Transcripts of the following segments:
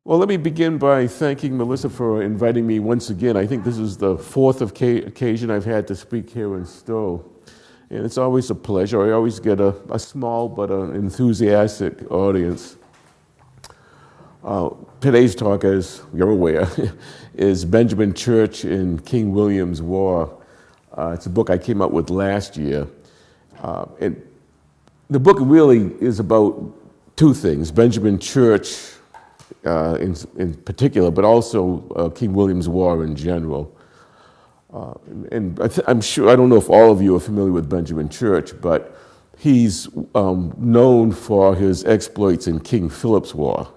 Well, let me begin by thanking Melissa for inviting me once again. I think this is the fourth occasion I've had to speak here in Stowe. And it's always a pleasure. I always get a small but an enthusiastic audience. Today's talk, as you're aware, is Benjamin Church in King William's War. It's a book I came out with last year. And the book really is about two things: Benjamin Church in particular, but also King William's War in general. And I'm sure, I don't know if all of you are familiar with Benjamin Church, but he's known for his exploits in King Philip's War,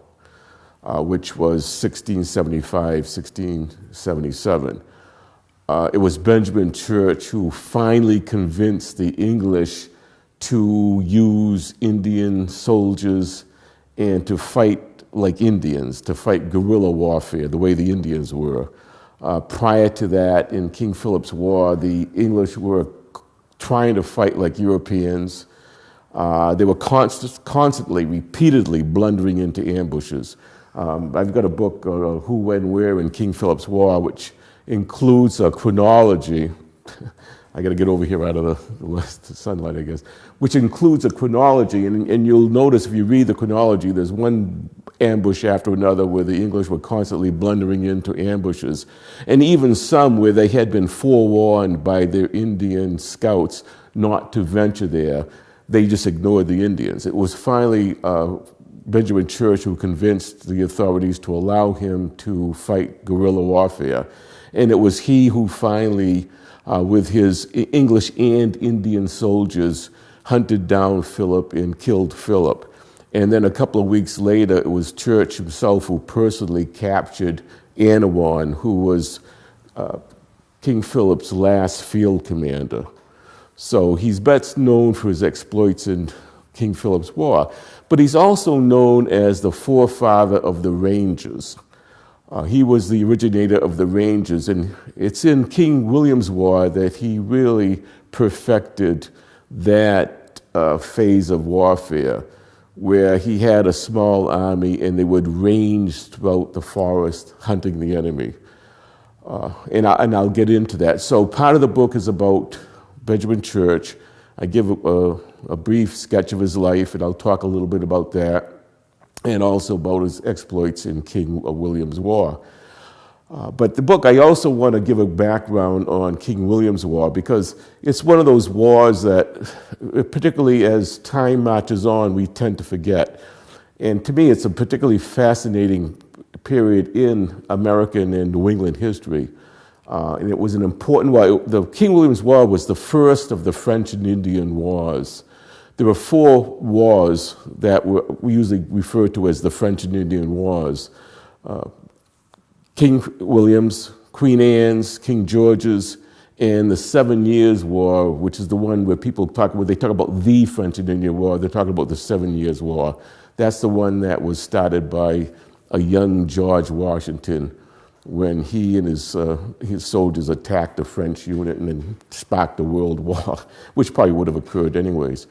which was 1675, 1677. It was Benjamin Church who finally convinced the English to use Indian soldiers and to fight like Indians, to fight guerrilla warfare the way the Indians were. Prior to that, in King Philip's War, the English were trying to fight like Europeans. They were constantly, repeatedly blundering into ambushes. I've got a book, Who, When, Where in King Philip's War, which includes a chronology. I got to get over here out of the sunlight, I guess, which includes a chronology. And you'll notice if you read the chronology, there's one ambush after another where the English were constantly blundering into ambushes. And even some where they had been forewarned by their Indian scouts not to venture there. They just ignored the Indians. It was finally Benjamin Church who convinced the authorities to allow him to fight guerrilla warfare. And it was he who finally, with his English and Indian soldiers, hunted down Philip and killed Philip. And then a couple of weeks later, it was Church himself who personally captured Anawan, who was King Philip's last field commander. So he's best known for his exploits in King Philip's War, but he's also known as the forefather of the Rangers. He was the originator of the Rangers, and it's in King William's War that he really perfected that phase of warfare, where he had a small army and they would range throughout the forest hunting the enemy. And I'll get into that. So part of the book is about Benjamin Church. I give a brief sketch of his life, and I'll talk a little bit about that, and also about his exploits in King William's War. But the book, I also want to give a background on King William's War, because it's one of those wars that, particularly as time marches on, we tend to forget. And to me, it's a particularly fascinating period in American and New England history. And it was an important war. The King William's War was the first of the French and Indian Wars. There were four wars that we usually refer to as the French and Indian Wars. King William's, Queen Anne's, King George's, and the 7 Years' War, which is the one where people talk, when they talk about the French and Indian War, they're talking about the 7 Years' War. That's the one that was started by a young George Washington when he and his soldiers attacked a French unit and then sparked a world war, which probably would have occurred anyways.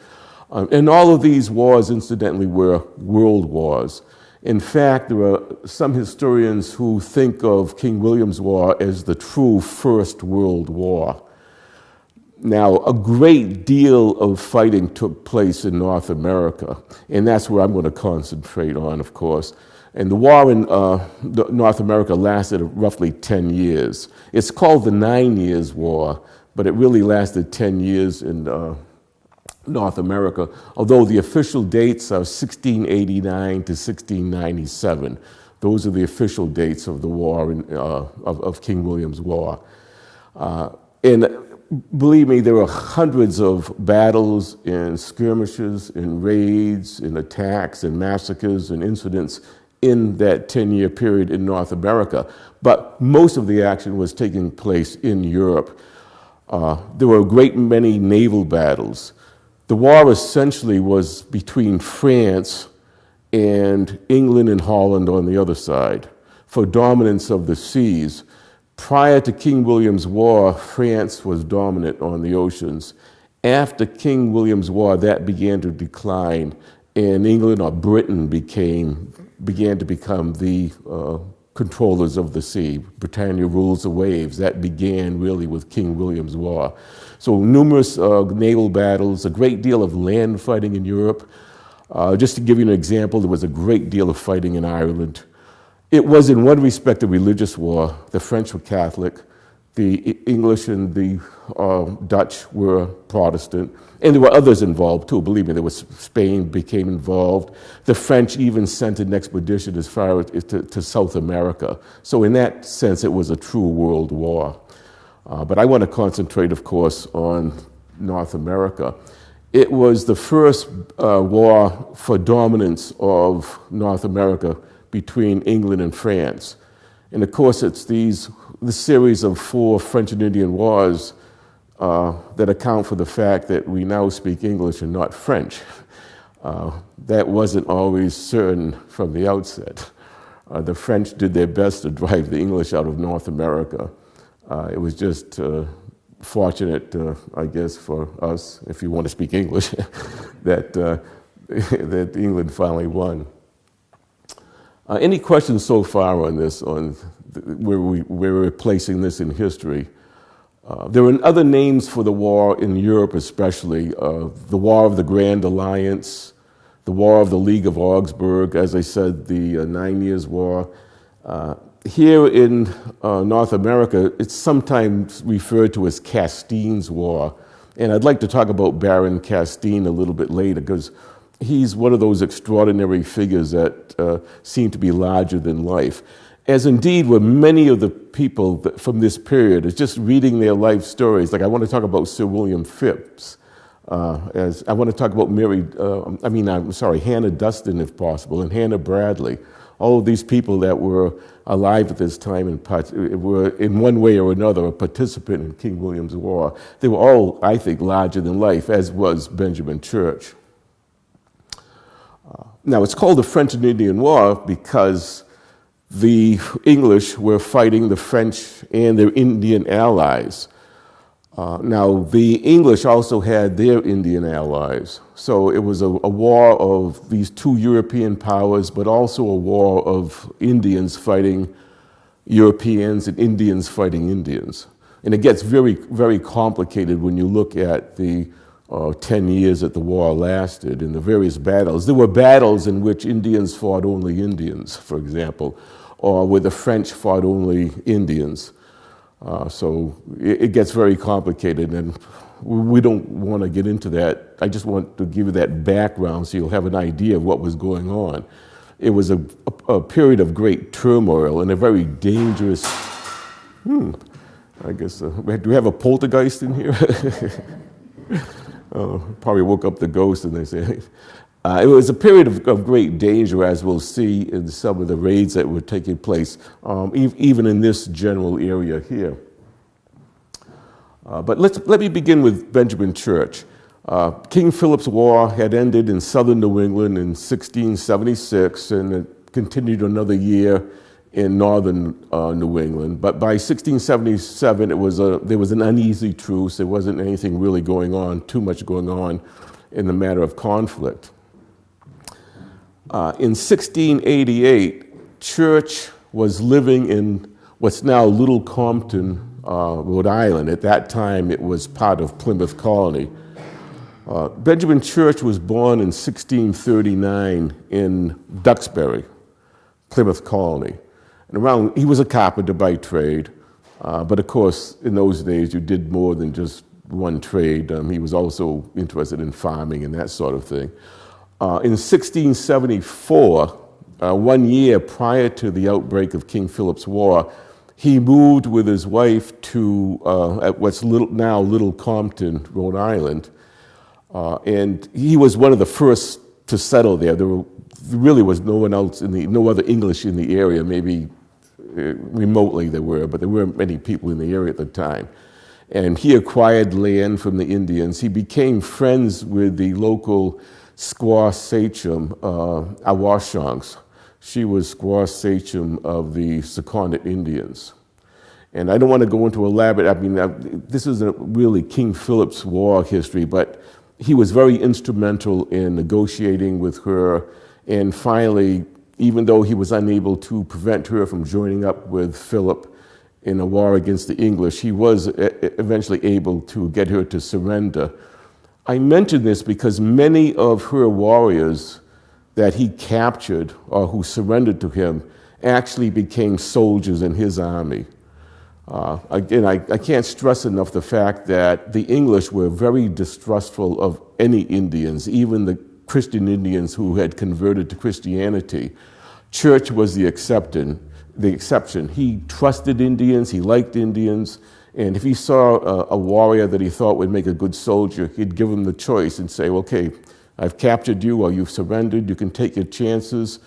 And all of these wars, incidentally, were world wars. In fact, there are some historians who think of King William's War as the true First World War. Now, a great deal of fighting took place in North America, and that's where I'm going to concentrate on, of course. And the war in North America lasted roughly 10 years. It's called the 9 Years' War, but it really lasted 10 years in North America, although the official dates are 1689 to 1697. Those are the official dates of the war of King William's War. And believe me, there were hundreds of battles and skirmishes and raids and attacks and massacres and incidents in that 10-year period in North America. But most of the action was taking place in Europe. There were a great many naval battles. The war essentially was between France and England and Holland on the other side for dominance of the seas. Prior to King William's War, France was dominant on the oceans. After King William's War, that began to decline, and England or Britain became began to become the controllers of the sea. Britannia rules the waves. That began really with King William's War. So numerous naval battles, a great deal of land fighting in Europe. Just to give you an example, there was a great deal of fighting in Ireland. It was in one respect a religious war. The French were Catholic. The English and the Dutch were Protestant. And there were others involved too, believe me. There was Spain became involved. The French even sent an expedition as far as to South America. So in that sense, it was a true world war. But I want to concentrate, of course, on North America. It was the first war for dominance of North America between England and France. And of course, it's this series of 4 French and Indian wars that account for the fact that we now speak English and not French. That wasn't always certain from the outset. The French did their best to drive the English out of North America. It was just fortunate, I guess, for us, if you want to speak English, that, that England finally won. Any questions so far on this, on where we're placing this in history? There were other names for the war in Europe especially, the War of the Grand Alliance, the War of the League of Augsburg, as I said, the 9 Years' War. Here in North America, it's sometimes referred to as Castine's War. And I'd like to talk about Baron Castine a little bit later, because he's one of those extraordinary figures that seem to be larger than life. As indeed were many of the people from this period. It's just reading their life stories. Like I want to talk about Sir William Phips. As I want to talk about Hannah Dustin, if possible, and Hannah Bradley. All of these people that were alive at this time and were, in one way or another, a participant in King William's War. They were all, I think, larger than life, as was Benjamin Church. Now, it's called the French and Indian War because the English were fighting the French and their Indian allies. Now, the English also had their Indian allies. So it was a war of these 2 European powers, but also a war of Indians fighting Europeans and Indians fighting Indians. And it gets very, very complicated when you look at the 10 years that the war lasted and the various battles. There were battles in which Indians fought only Indians, for example, or where the French fought only Indians. So it gets very complicated, and we don't want to get into that. I just want to give you that background so you'll have an idea of what was going on. It was a period of great turmoil and a very dangerous, I guess, do we have a poltergeist in here? Probably woke up the ghost, and they say. It was a period of great danger, as we'll see in some of the raids that were taking place, even in this general area here. But let me begin with Benjamin Church. King Philip's War had ended in southern New England in 1676, and it continued another year in northern New England. But by 1677, there was an uneasy truce. There wasn't anything really too much going on in the matter of conflict. In 1688, Church was living in what's now Little Compton, Rhode Island. At that time, it was part of Plymouth Colony. Benjamin Church was born in 1639 in Duxbury, Plymouth Colony. And he was a carpenter by trade, but of course, in those days, you did more than just one trade. He was also interested in farming and that sort of thing. In 1674, 1 year prior to the outbreak of King Philip's War, he moved with his wife to at what's now Little Compton, Rhode Island, and he was one of the first to settle there. There really was no one else no other English in the area. Maybe remotely there were, but there weren't many people in the area at the time. And he acquired land from the Indians. He became friends with the local squaw sachem, Awashonks. She was squaw sachem of the Seconded Indians. And I don't want to go into this isn't really King Philip's War history, but he was very instrumental in negotiating with her, and finally even though he was unable to prevent her from joining up with Philip in a war against the English, he was eventually able to get her to surrender. I mention this because many of her warriors that he captured or who surrendered to him actually became soldiers in his army. Again, I can't stress enough the fact that the English were very distrustful of any Indians, even the Christian Indians who had converted to Christianity. Church was the exception. He trusted Indians, he liked Indians, and if he saw a warrior that he thought would make a good soldier, he'd give him the choice and say, okay, I've captured you or you've surrendered, you can take your chances,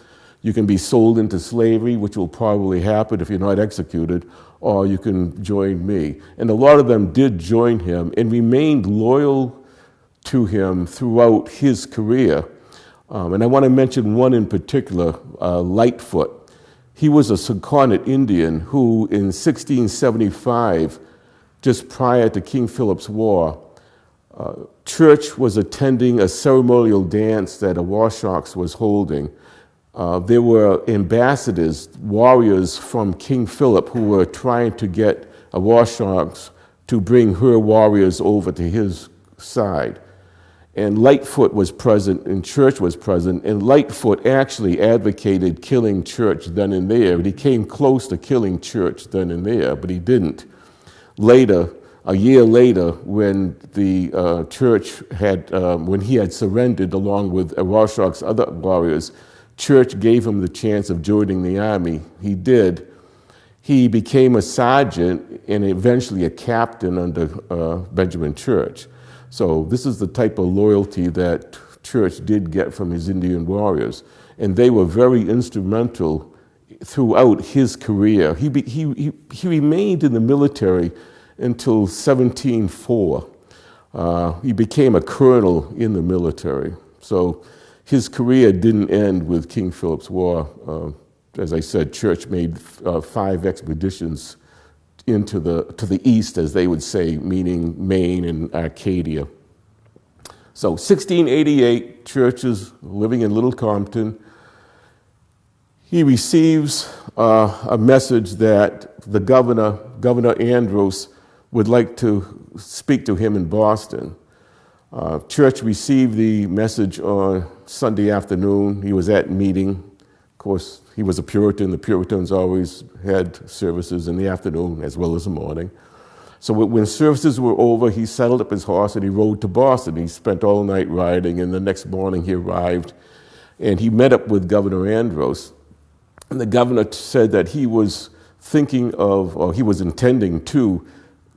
you can be sold into slavery, which will probably happen if you're not executed, or you can join me. And a lot of them did join him and remained loyal to him throughout his career. And I want to mention one in particular, Lightfoot. He was a Sakonnet Indian who in 1675, just prior to King Philip's War, Church was attending a ceremonial dance that Awashonks was holding. There were ambassadors, warriors from King Philip who were trying to get Awashonks to bring her warriors over to his side. And Lightfoot was present and Church was present, and Lightfoot actually advocated killing Church then and there. And he came close to killing Church then and there, but he didn't. Later, a year later, when the Church had, when he had surrendered along with Awashonks' other warriors, Church gave him the chance of joining the army. He did. He became a sergeant and eventually a captain under Benjamin Church. So this is the type of loyalty that Church did get from his Indian warriors. And they were very instrumental throughout his career. He remained in the military until 1704. He became a colonel in the military. So his career didn't end with King Philip's War. As I said, Church made 5 expeditions to the east, as they would say, meaning Maine and Acadia. So 1688, Church is living in Little Compton. He receives a message that the Governor Andros, would like to speak to him in Boston. Church received the message on Sunday afternoon. He was at meeting. Of course, he was a Puritan. The Puritans always had services in the afternoon as well as the morning. So when services were over, he saddled up his horse and he rode to Boston. He spent all night riding, and the next morning he arrived, and he met up with Governor Andros. And the governor said that he was thinking of, or he was intending to,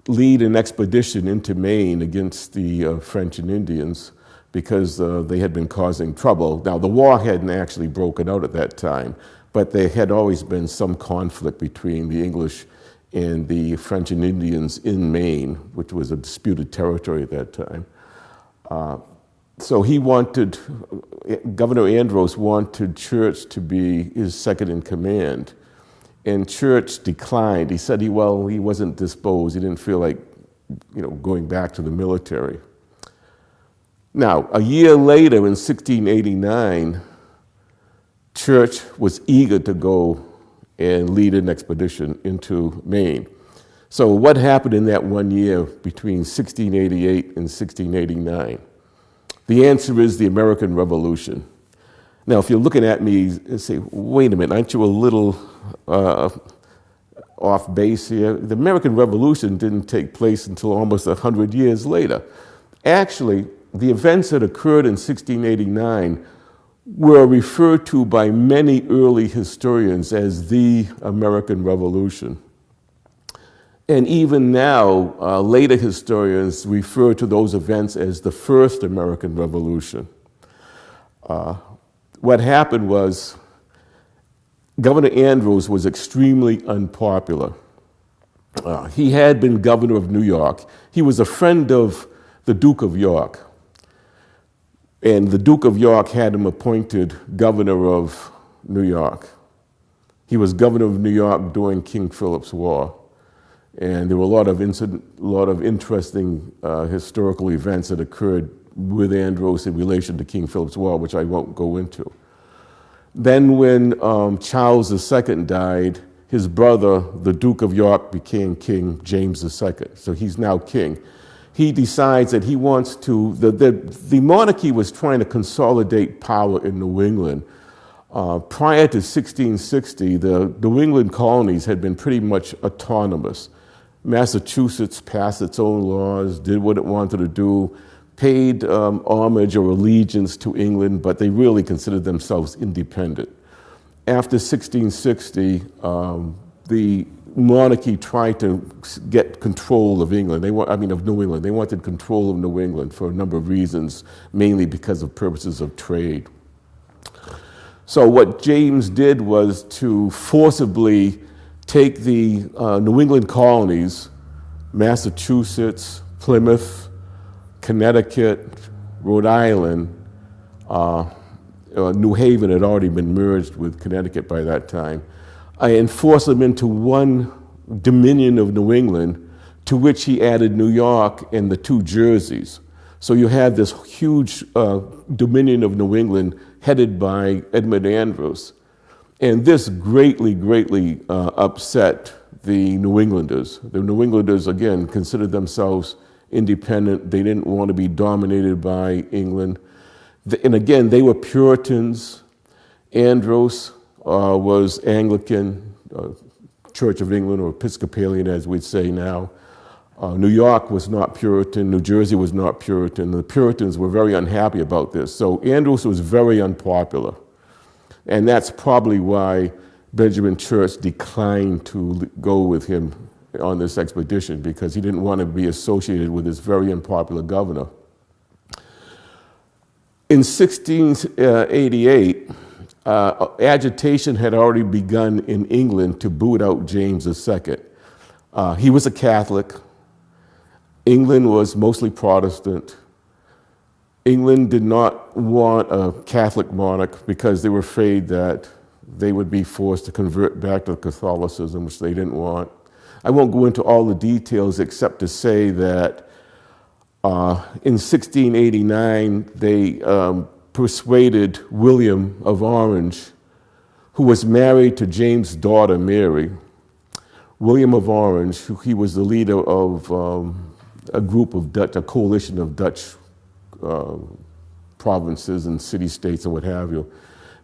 lead an expedition into Maine against the French and Indians because they had been causing trouble. Now, the war hadn't actually broken out at that time, but there had always been some conflict between the English and the French and Indians in Maine, which was a disputed territory at that time. So he wanted, Governor Andros wanted Church to be his second in command. And Church declined. He said he wasn't disposed. He didn't feel like, going back to the military. Now, a year later, in 1689, Church was eager to go and lead an expedition into Maine. So what happened in that 1 year between 1688 and 1689? The answer is the American Revolution. Now, if you're looking at me and say, wait a minute, aren't you a little off base here? The American Revolution didn't take place until almost 100 years later. Actually, the events that occurred in 1689 were referred to by many early historians as the American Revolution. And even now, later historians refer to those events as the first American Revolution. What happened was Governor Andros was extremely unpopular. He had been governor of New York. He was a friend of the Duke of York. And the Duke of York had him appointed governor of New York. He was governor of New York during King Philip's War. And there were a lot of interesting historical events that occurred with Andros in relation to King Philip's War, which I won't go into. Then when Charles II died, his brother, the Duke of York, became King James II. So he's now king. He decides that he wants to, the monarchy was trying to consolidate power in New England. Prior to 1660, the New England colonies had been pretty much autonomous. Massachusetts passed its own laws, did what it wanted to do, paid homage or allegiance to England, but they really considered themselves independent. After 1660, the monarchy tried to get control of England. Of New England. They wanted control of New England for a number of reasons, mainly because of purposes of trade. So what James did was to forcibly take the New England colonies, Massachusetts, Plymouth, Connecticut, Rhode Island. New Haven had already been merged with Connecticut by that time, and forced them into one dominion of New England, to which he added New York and the two Jerseys. So you had this huge dominion of New England headed by Edmund Andros. And this greatly upset the New Englanders. The New Englanders, again, considered themselves independent. They didn't want to be dominated by England. And again, they were Puritans. Andros was Anglican, Church of England, or Episcopalian, as we'd say now. New York was not Puritan. New Jersey was not Puritan. The Puritans were very unhappy about this. So Andros was very unpopular. And that's probably why Benjamin Church declined to go with him on this expedition, because he didn't want to be associated with this very unpopular governor. In 1688, agitation had already begun in England to boot out James II. He was a Catholic. England was mostly Protestant. England did not want a Catholic monarch because they were afraid that they would be forced to convert back to Catholicism, which they didn't want. I won't go into all the details except to say that in 1689, they persuaded William of Orange, who was married to James' daughter, Mary. William of Orange, he was the leader of a coalition of Dutch provinces and city-states and what have you.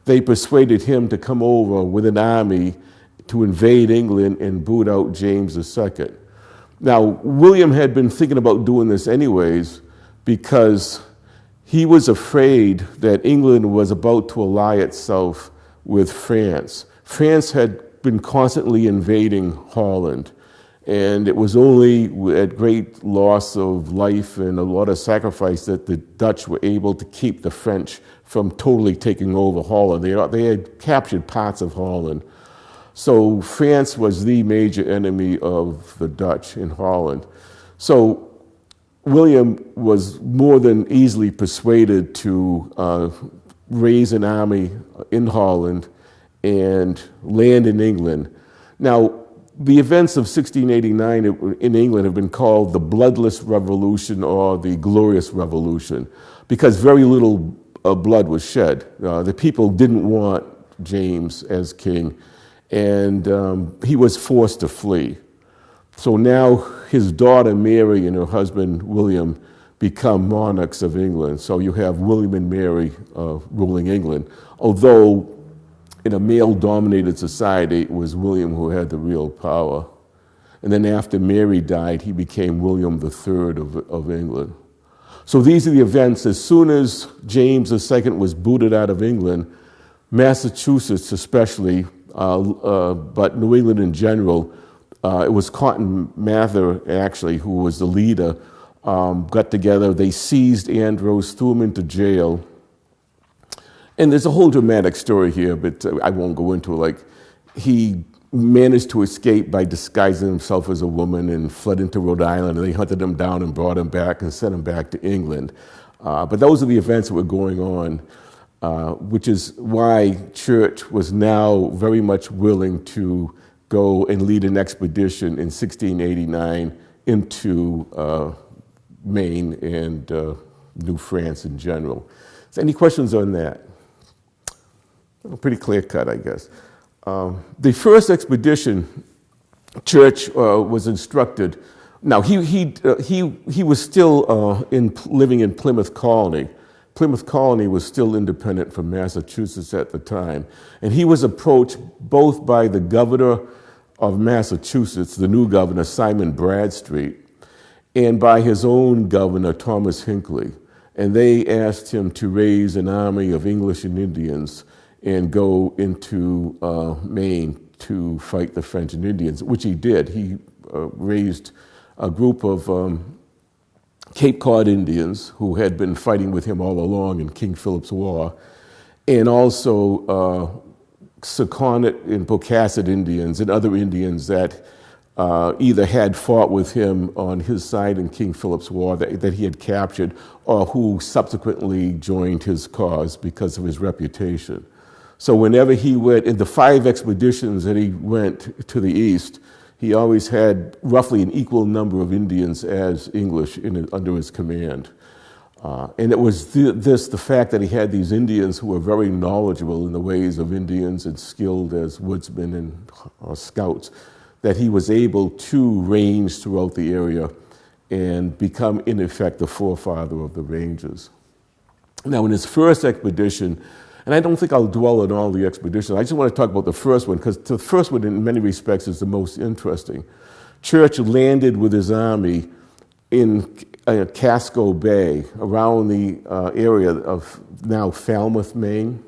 They persuaded him to come over with an army to invade England and boot out James II. Now, William had been thinking about doing this anyways, because he was afraid that England was about to ally itself with France. France had been constantly invading Holland, and it was only at great loss of life and a lot of sacrifice that the Dutch were able to keep the French from totally taking over Holland. They had captured parts of Holland. So France was the major enemy of the Dutch in Holland. So William was more than easily persuaded to raise an army in Holland and land in England. Now, the events of 1689 in England have been called the Bloodless Revolution or the Glorious Revolution, because very little blood was shed. The people didn't want James as king, and he was forced to flee. So now his daughter Mary and her husband William become monarchs of England. So you have William and Mary ruling England, although in a male-dominated society, it was William who had the real power. And then after Mary died, he became William III of England. So these are the events. As soon as James II was booted out of England, Massachusetts especially, but New England in general, it was Cotton Mather, actually, who was the leader, got together. They seized Andros, threw him into jail. And there's a whole dramatic story here, but I won't go into it. Like, he managed to escape by disguising himself as a woman and fled into Rhode Island, and they hunted him down and brought him back and sent him back to England. But those are the events that were going on, which is why Church was now very much willing to go and lead an expedition in 1689 into Maine and New France in general. So any questions on that? Pretty clear cut, I guess. The first expedition, Church was instructed. Now he was still living in Plymouth Colony. Plymouth Colony was still independent from Massachusetts at the time, and he was approached both by the governor of Massachusetts, the new governor Simon Bradstreet, and by his own governor Thomas Hinckley, and they asked him to raise an army of English and Indians and go into Maine to fight the French and Indians, which he did. He raised a group of Cape Cod Indians who had been fighting with him all along in King Philip's War, and also Sakonnet and Pocasset Indians and other Indians that either had fought with him on his side in King Philip's War that he had captured, or who subsequently joined his cause because of his reputation. So whenever he went, in the 5 expeditions that he went to the east, he always had roughly an equal number of Indians as English under his command. And it was the fact that he had these Indians who were very knowledgeable in the ways of Indians and skilled as woodsmen and scouts, that he was able to range throughout the area and become, in effect, the forefather of the Rangers. Now, in his first expedition, and I don't think I'll dwell on all the expeditions, I just want to talk about the first one, because the first one, in many respects, is the most interesting. Church landed with his army in Casco Bay, around the area of now Falmouth, Maine.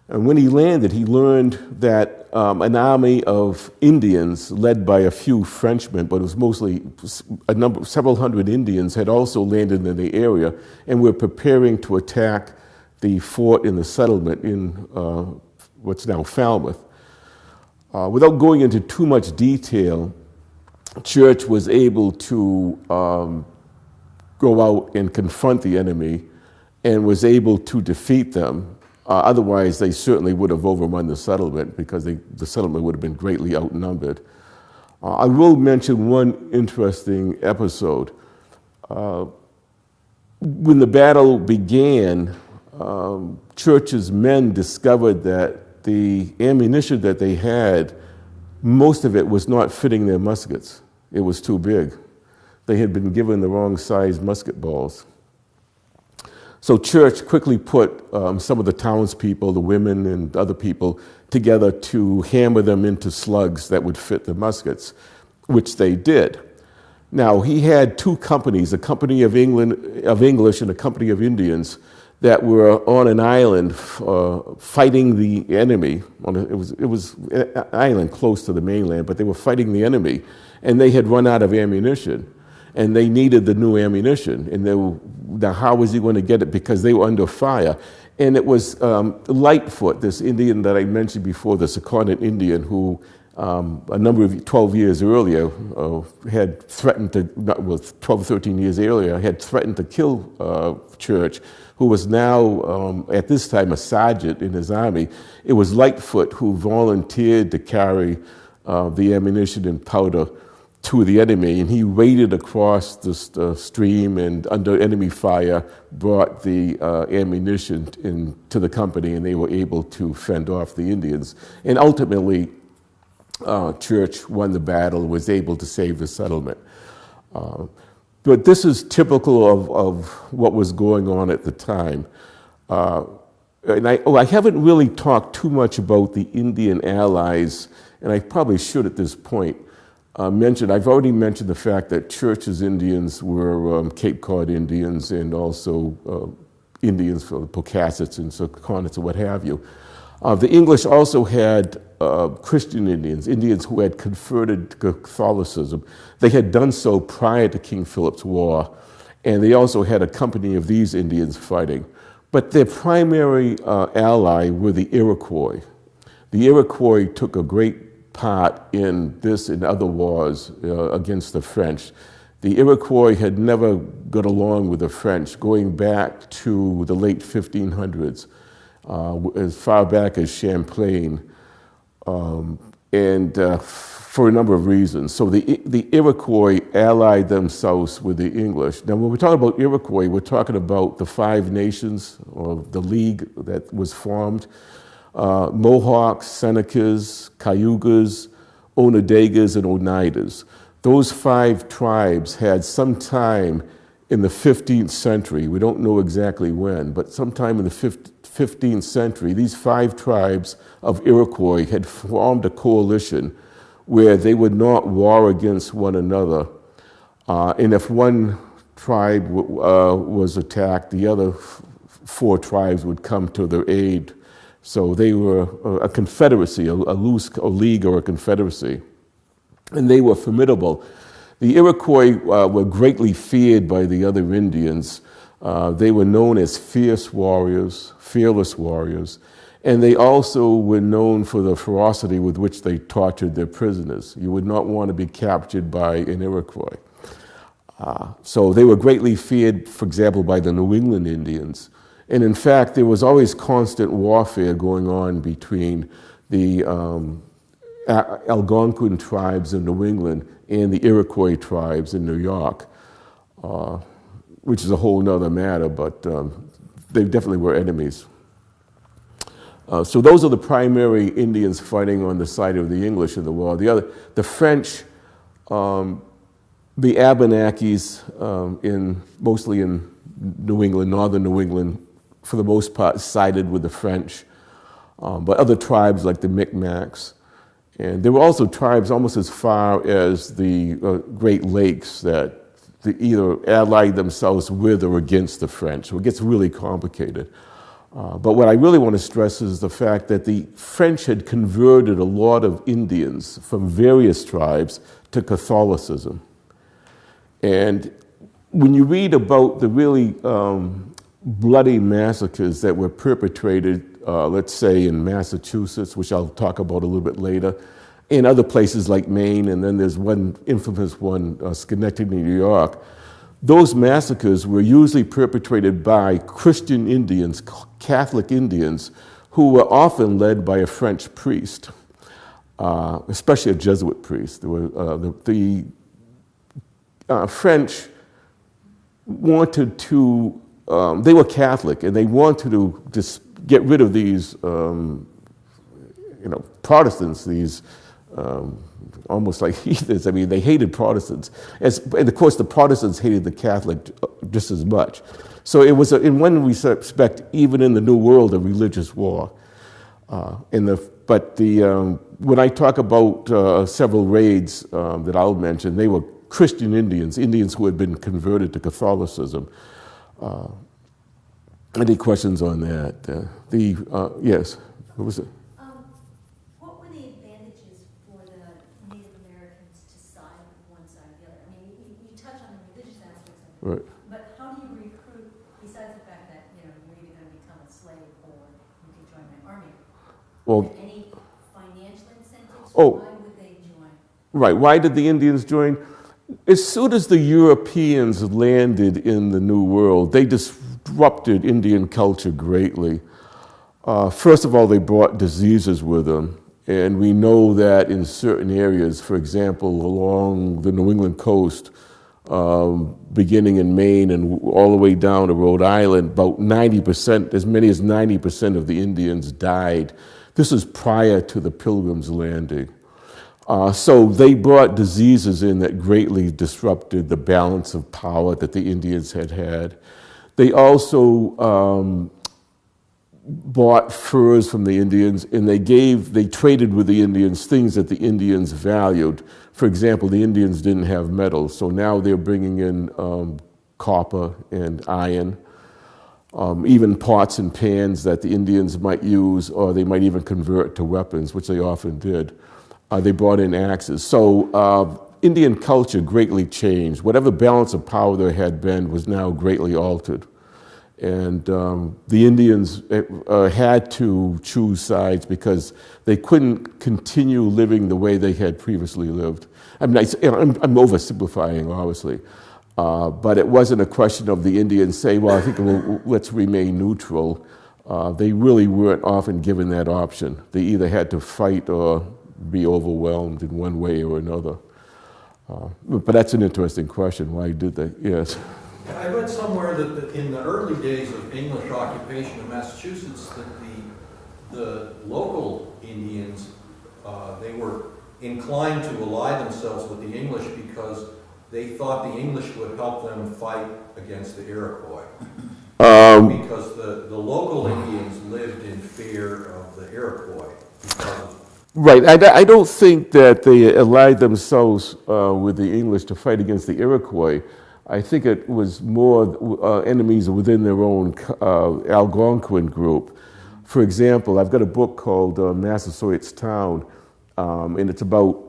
And when he landed, he learned that an army of Indians, led by a few Frenchmen, but it was mostly several hundred Indians, had also landed in the area and were preparing to attack the fort in the settlement in what's now Falmouth. Without going into too much detail, Church was able to go out and confront the enemy and was able to defeat them. Otherwise, they certainly would have overrun the settlement, because the settlement would have been greatly outnumbered. I will mention one interesting episode. When the battle began, Church's men discovered that the ammunition that they had, most of it was not fitting their muskets. It was too big. They had been given the wrong size musket balls. So Church quickly put some of the townspeople, the women and other people, together to hammer them into slugs that would fit the muskets, which they did. Now, he had 2 companies, a company of English and a company of Indians, that were on an island fighting the enemy. It was an island close to the mainland, but they were fighting the enemy, and they had run out of ammunition, and they needed the new ammunition. And now how was he going to get it? Because they were under fire. And it was Lightfoot, this Indian that I mentioned before, the Sakonnet Indian, who a number of 12 years earlier had threatened to, 12, 13 years earlier, had threatened to kill Church, who was now, at this time, a sergeant in his army. It was Lightfoot who volunteered to carry the ammunition and powder to the enemy, and he waded across the stream and under enemy fire brought the ammunition to the company, and they were able to fend off the Indians. And ultimately, Church won the battle, was able to save the settlement. But this is typical of what was going on at the time. And I haven't really talked too much about the Indian allies, and I probably should at this point. I've already mentioned the fact that Church's Indians were Cape Cod Indians, and also Indians for Pocasset and Sakonnet and what have you. The English also had Christian Indians, Indians who had converted to Catholicism. They had done so prior to King Philip's War, and they also had a company of these Indians fighting. But their primary ally were the Iroquois. The Iroquois took a great part in this and other wars against the French. The Iroquois had never got along with the French, going back to the late 1500s, as far back as Champlain, and for a number of reasons. So the Iroquois allied themselves with the English. Now, when we're talking about Iroquois, we're talking about the 5 nations, or the league that was formed. Mohawks, Senecas, Cayugas, Onondagas, and Oneidas. Those 5 tribes had some time in the 15th century, we don't know exactly when, but sometime in the 15th century, these 5 tribes of Iroquois had formed a coalition where they would not war against one another. And if one tribe was attacked, the other 4 tribes would come to their aid. So they were a confederacy, a league or a confederacy. And they were formidable. The Iroquois were greatly feared by the other Indians. They were known as fierce warriors, fearless warriors, and they also were known for the ferocity with which they tortured their prisoners. You would not want to be captured by an Iroquois. So they were greatly feared, for example, by the New England Indians. And in fact, there was always constant warfare going on between the Algonquin tribes in New England and the Iroquois tribes in New York, which is a whole nother matter, but they definitely were enemies. So those are the primary Indians fighting on the side of the English in the war. The French, the Abenakis, mostly in New England, northern New England, for the most part, sided with the French, but other tribes like the Micmacs. And there were also tribes almost as far as the Great Lakes that they either allied themselves with or against the French. So it gets really complicated. But what I really want to stress is the fact that the French had converted a lot of Indians from various tribes to Catholicism. And when you read about the really bloody massacres that were perpetrated, let's say in Massachusetts, which I'll talk about a little bit later, in other places like Maine, and then there's one infamous one, Schenectady, New York, those massacres were usually perpetrated by Christian Indians, Catholic Indians, who were often led by a French priest, especially a Jesuit priest. The French wanted to, they were Catholic, and they wanted to just get rid of these, Protestants, these almost like heathens. I mean, they hated Protestants. And of course, the Protestants hated the Catholic just as much. So it was, in one respect, even in the New World, a religious war. When I talk about several raids that I'll mention, they were Christian Indians, Indians who had been converted to Catholicism. Any questions on that? Yes, what was it? What were the advantages for the Native Americans to side with one side or the other? I mean, you touch on the religious aspects of it, Right. But how do you recruit, besides the fact that you're either going to become a slave or you can join my army? Well, any financial incentives? Oh. Why would they join? Right. Why did the Indians join? As soon as the Europeans landed in the New World, they disrupted Indian culture greatly. First of all, they brought diseases with them. And we know that in certain areas, for example, along the New England coast, beginning in Maine and all the way down to Rhode Island, about 90%, as many as 90% of the Indians died. This is prior to the Pilgrims landing. So they brought diseases in that greatly disrupted the balance of power that the Indians had had. They also bought furs from the Indians, and they traded with the Indians things that the Indians valued. For example, the Indians didn't have metal, so now they're bringing in copper and iron, even pots and pans that the Indians might use, or they might even convert to weapons, which they often did. They brought in axes. So Indian culture greatly changed. Whatever balance of power there had been was now greatly altered. And the Indians had to choose sides because they couldn't continue living the way they had previously lived. I mean, I'm oversimplifying, obviously. But it wasn't a question of the Indians saying, well, I think let's remain neutral. They really weren't often given that option. They either had to fight or be overwhelmed in one way or another. But that's an interesting question. Why did they? Yes. I read somewhere that in the early days of English occupation of Massachusetts, that the local Indians, they were inclined to ally themselves with the English because they thought the English would help them fight against the Iroquois. Because the local Indians lived in fear of the Iroquois. Right. I don't think that they allied themselves with the English to fight against the Iroquois. I think it was more enemies within their own Algonquin group. For example, I've got a book called Massasoit's Town, and it's about,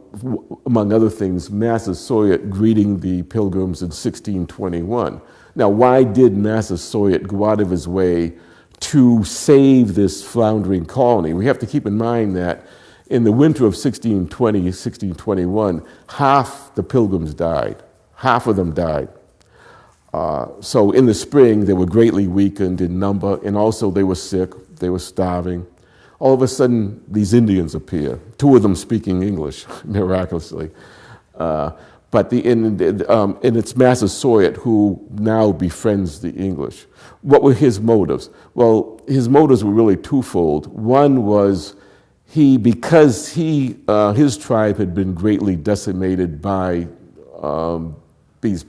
among other things, Massasoit greeting the Pilgrims in 1621. Now, why did Massasoit go out of his way to save this floundering colony? We have to keep in mind that in the winter of 1620, 1621, half the Pilgrims died. Half of them died. So in the spring, they were greatly weakened in number, and also they were sick, they were starving. All of a sudden, these Indians appear, two of them speaking English, miraculously. But it's Massasoit who now befriends the English. What were his motives? Well, his motives were really twofold. One was because his tribe had been greatly decimated by these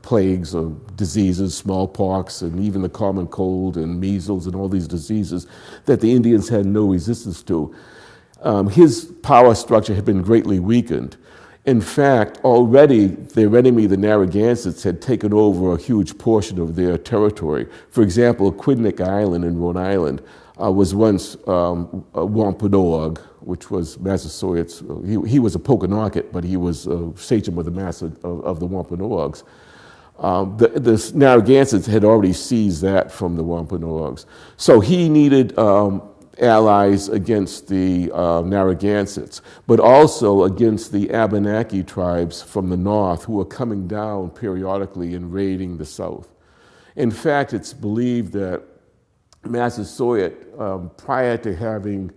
plagues or diseases, smallpox, and even the common cold and measles and all these diseases that the Indians had no resistance to. His power structure had been greatly weakened. In fact, already their enemy, the Narragansetts, had taken over a huge portion of their territory. For example, Quidnick Island in Rhode Island was once Wampanoag, which was Massasoit's. He was a Pokanoket, but he was sachem of the Wampanoags. The Narragansetts had already seized that from the Wampanoags. So he needed allies against the Narragansetts, but also against the Abenaki tribes from the north who were coming down periodically and raiding the south. In fact, it's believed that Massasoit, prior to having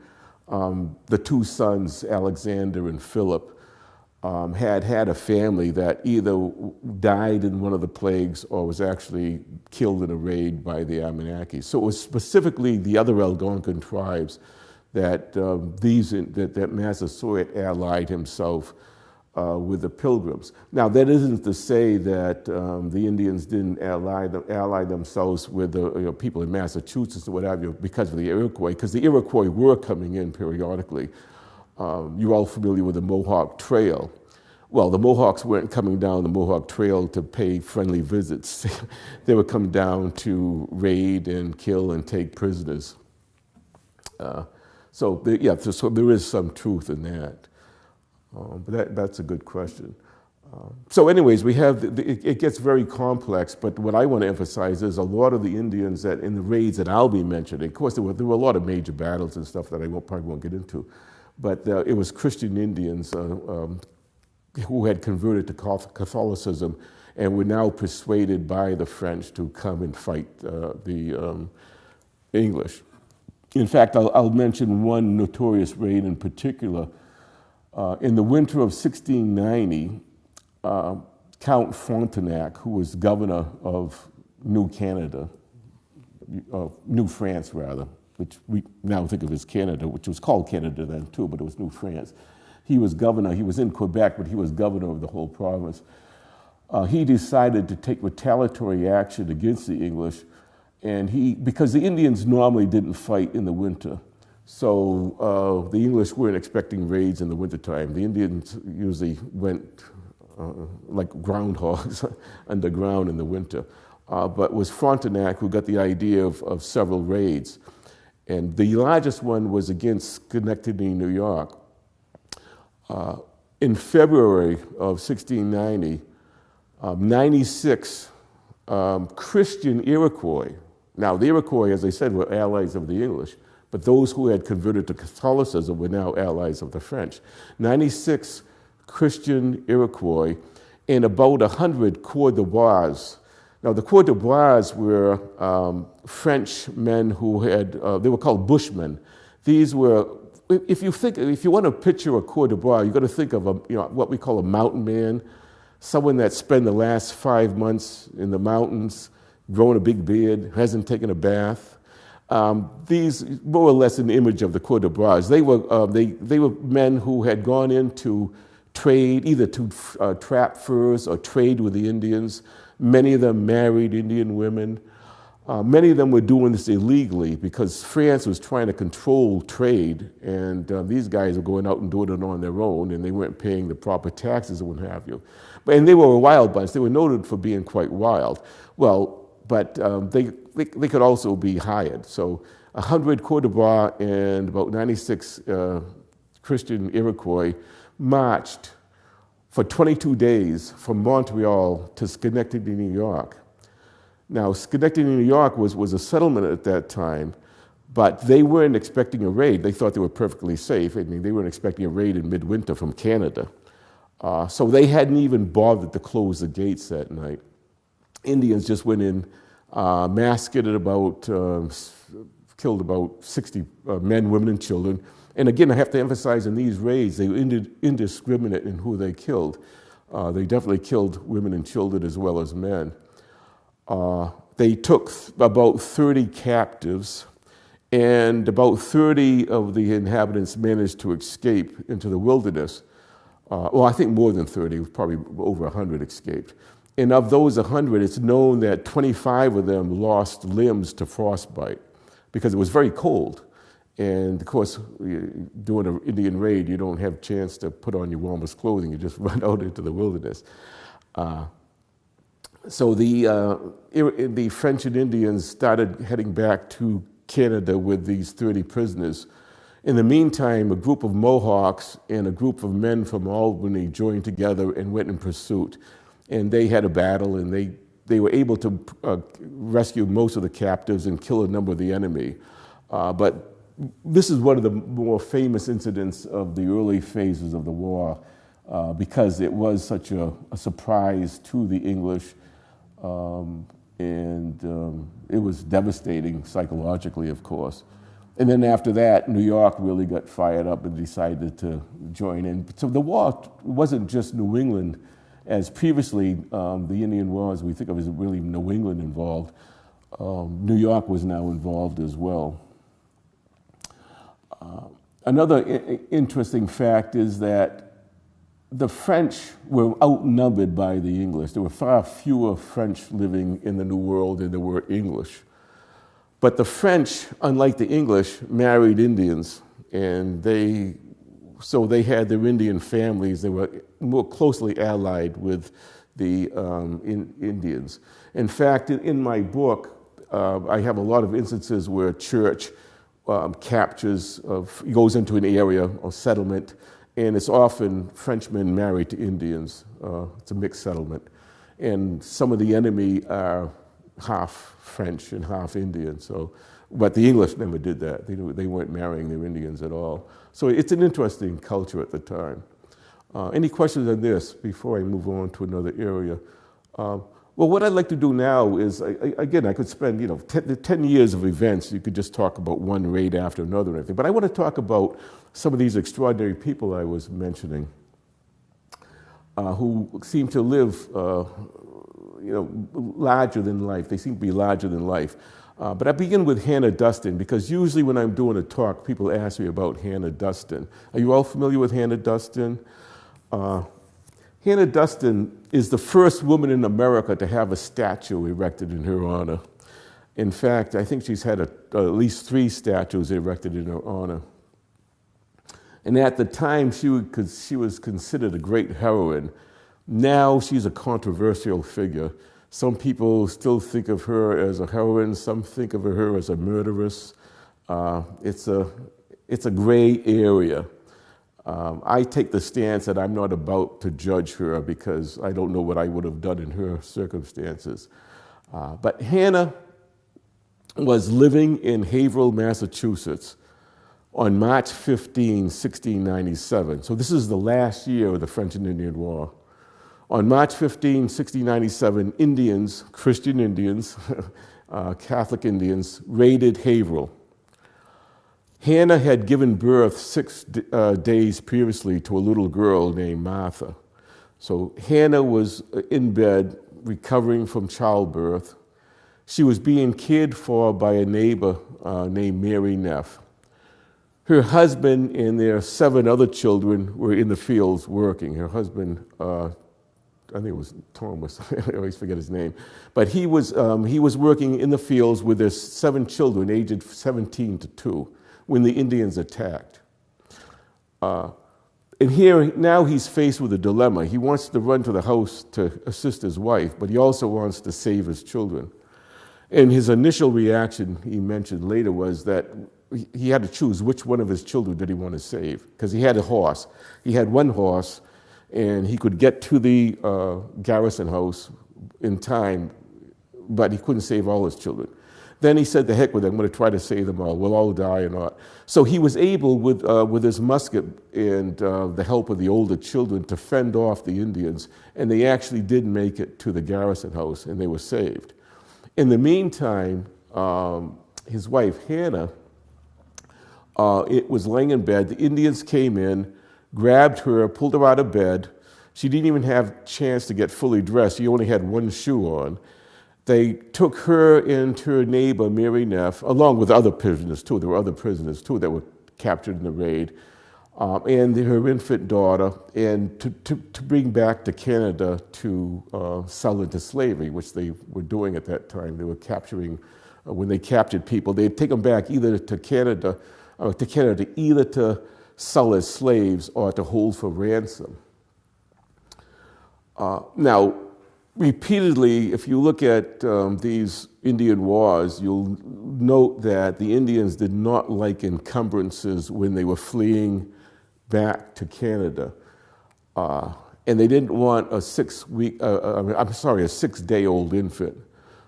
the two sons, Alexander and Phillip, had a family that either died in one of the plagues or was actually killed in a raid by the Abenaki. So it was specifically the other Algonquin tribes that Massasoit allied himself with the Pilgrims. Now, that isn't to say that the Indians didn't ally themselves with the people in Massachusetts or what have you because of the Iroquois, because the Iroquois were coming in periodically. You're all familiar with the Mohawk Trail. Well, the Mohawks weren't coming down the Mohawk Trail to pay friendly visits. They would come down to raid and kill and take prisoners. So there is some truth in that. But that's a good question. So anyways, we have, it gets very complex, but what I want to emphasize is a lot of the Indians that in the raids that I'll be mentioning, of course there were a lot of major battles and stuff that I probably won't get into, but it was Christian Indians who had converted to Catholicism and were now persuaded by the French to come and fight the English. In fact, I'll mention one notorious raid in particular. In the winter of 1690, Count Frontenac, who was governor of New Canada, New France rather, which we now think of as Canada, which was called Canada then too, but it was New France. He was governor, he was in Quebec, but he was governor of the whole province. He decided to take retaliatory action against the English, and because the Indians normally didn't fight in the winter. So the English weren't expecting raids in the wintertime. The Indians usually went like groundhogs underground in the winter. But it was Frontenac who got the idea of several raids. And the largest one was against Schenectady, New York. In February of 1690, 96 Christian Iroquois, now the Iroquois, as I said, were allies of the English, but those who had converted to Catholicism were now allies of the French. 96 Christian Iroquois and about 100 Cours de Bois. Now, the Cours de Bois were French men who they were called bushmen. These were, if you want to picture a Cours de Bois, you've got to think of what we call a mountain man, someone that spent the last 5 months in the mountains, growing a big beard, hasn't taken a bath. These more or less an image of the Cote d'Ivoire. They were men who had gone into trade, either to trap furs or trade with the Indians. Many of them married Indian women. Many of them were doing this illegally because France was trying to control trade, and these guys were going out and doing it on their own, and they weren't paying the proper taxes and what have you. And they were a wild bunch. They were noted for being quite wild. Well, but they could also be hired. So 100 Cote d'Ivoire and about 96 Christian Iroquois marched for 22 days from Montreal to Schenectady, New York. Now, Schenectady, New York was a settlement at that time, but they weren't expecting a raid. They thought they were perfectly safe. I mean, they weren't expecting a raid in midwinter from Canada. So they hadn't even bothered to close the gates that night. Indians just went in, massacred killed about 60 men, women, and children. And again, I have to emphasize in these raids, they were indiscriminate in who they killed. They definitely killed women and children as well as men. They took about 30 captives, and about 30 of the inhabitants managed to escape into the wilderness. Well, I think more than 30, probably over 100 escaped. And of those 100, it's known that 25 of them lost limbs to frostbite because it was very cold. And of course, doing an Indian raid, you don't have a chance to put on your warmest clothing. You just run out into the wilderness. So the French and Indians started heading back to Canada with these 30 prisoners. In the meantime, a group of Mohawks and a group of men from Albany joined together and went in pursuit. And they had a battle, and they were able to rescue most of the captives and kill a number of the enemy. But this is one of the more famous incidents of the early phases of the war because it was such a surprise to the English. It was devastating psychologically, of course. And then after that, New York really got fired up and decided to join in. So the war wasn't just New England, as previously the Indian Wars we think of as really New England involved. New York was now involved as well. Another interesting fact is that the French were outnumbered by the English. There were far fewer French living in the New World than there were English. But the French, unlike the English, married Indians, and so they had their Indian families. They were more closely allied with the Indians. In fact, in my book, I have a lot of instances where a church goes into an area or settlement, and it's often Frenchmen married to Indians. It's a mixed settlement. And some of the enemy are half French and half Indian. But the English never did that. They weren't marrying their Indians at all. So it's an interesting culture at the time. Any questions on this before I move on to another area? Well, what I'd like to do now is, again, I could spend 10 years of events. You could just talk about one raid after another and everything. But I want to talk about some of these extraordinary people I was mentioning who seem to live larger than life. They seem to be larger than life. But I begin with Hannah Dustin because usually when I'm doing a talk, people ask me about Hannah Dustin. Are you all familiar with Hannah Dustin? Hannah Dustin is the first woman in America to have a statue erected in her honor. In fact, I think she's had at least 3 statues erected in her honor. And at the time, she was considered a great heroine. Now she's a controversial figure. Some people still think of her as a heroine. Some think of her as a murderess. It's a gray area. I take the stance that I'm not about to judge her because I don't know what I would have done in her circumstances. But Hannah was living in Haverhill, Massachusetts on March 15, 1697. So this is the last year of the French and Indian War. On March 15, 1697, Indians, Christian Indians, Catholic Indians, raided Haverhill. Hannah had given birth 6 days previously to a little girl named Martha. So Hannah was in bed recovering from childbirth. She was being cared for by a neighbor named Mary Neff. Her husband and their 7 other children were in the fields working. Her husband, I think it was Thomas, I always forget his name, but he was working in the fields with their 7 children, aged 17 to 2, when the Indians attacked. And here, now he's faced with a dilemma. He wants to run to the house to assist his wife, but he also wants to save his children. And his initial reaction, he mentioned later, was that he had to choose which one of his children did he want to save, because he had a horse. He had 1 horse, and he could get to the garrison house in time, but he couldn't save all his children. Then he said, "The heck with it, I'm going to try to save them all. We'll all die or not." So he was able, with his musket and the help of the older children, to fend off the Indians, and they actually did make it to the garrison house, and they were saved. In the meantime, his wife, Hannah, was laying in bed. The Indians came in, grabbed her, pulled her out of bed. She didn't even have a chance to get fully dressed. She only had 1 shoe on. They took her and her neighbor, Mary Neff, along with other prisoners, too. There were other prisoners, too, that were captured in the raid, and her infant daughter, and to bring back to Canada to sell into slavery, which they were doing at that time. They were capturing, when they captured people, they'd take them back either to Canada, either to sell as slaves or to hold for ransom. Now, repeatedly, if you look at these Indian wars, you'll note that the Indians did not like encumbrances when they were fleeing back to Canada. And they didn't want a 6-day-old infant.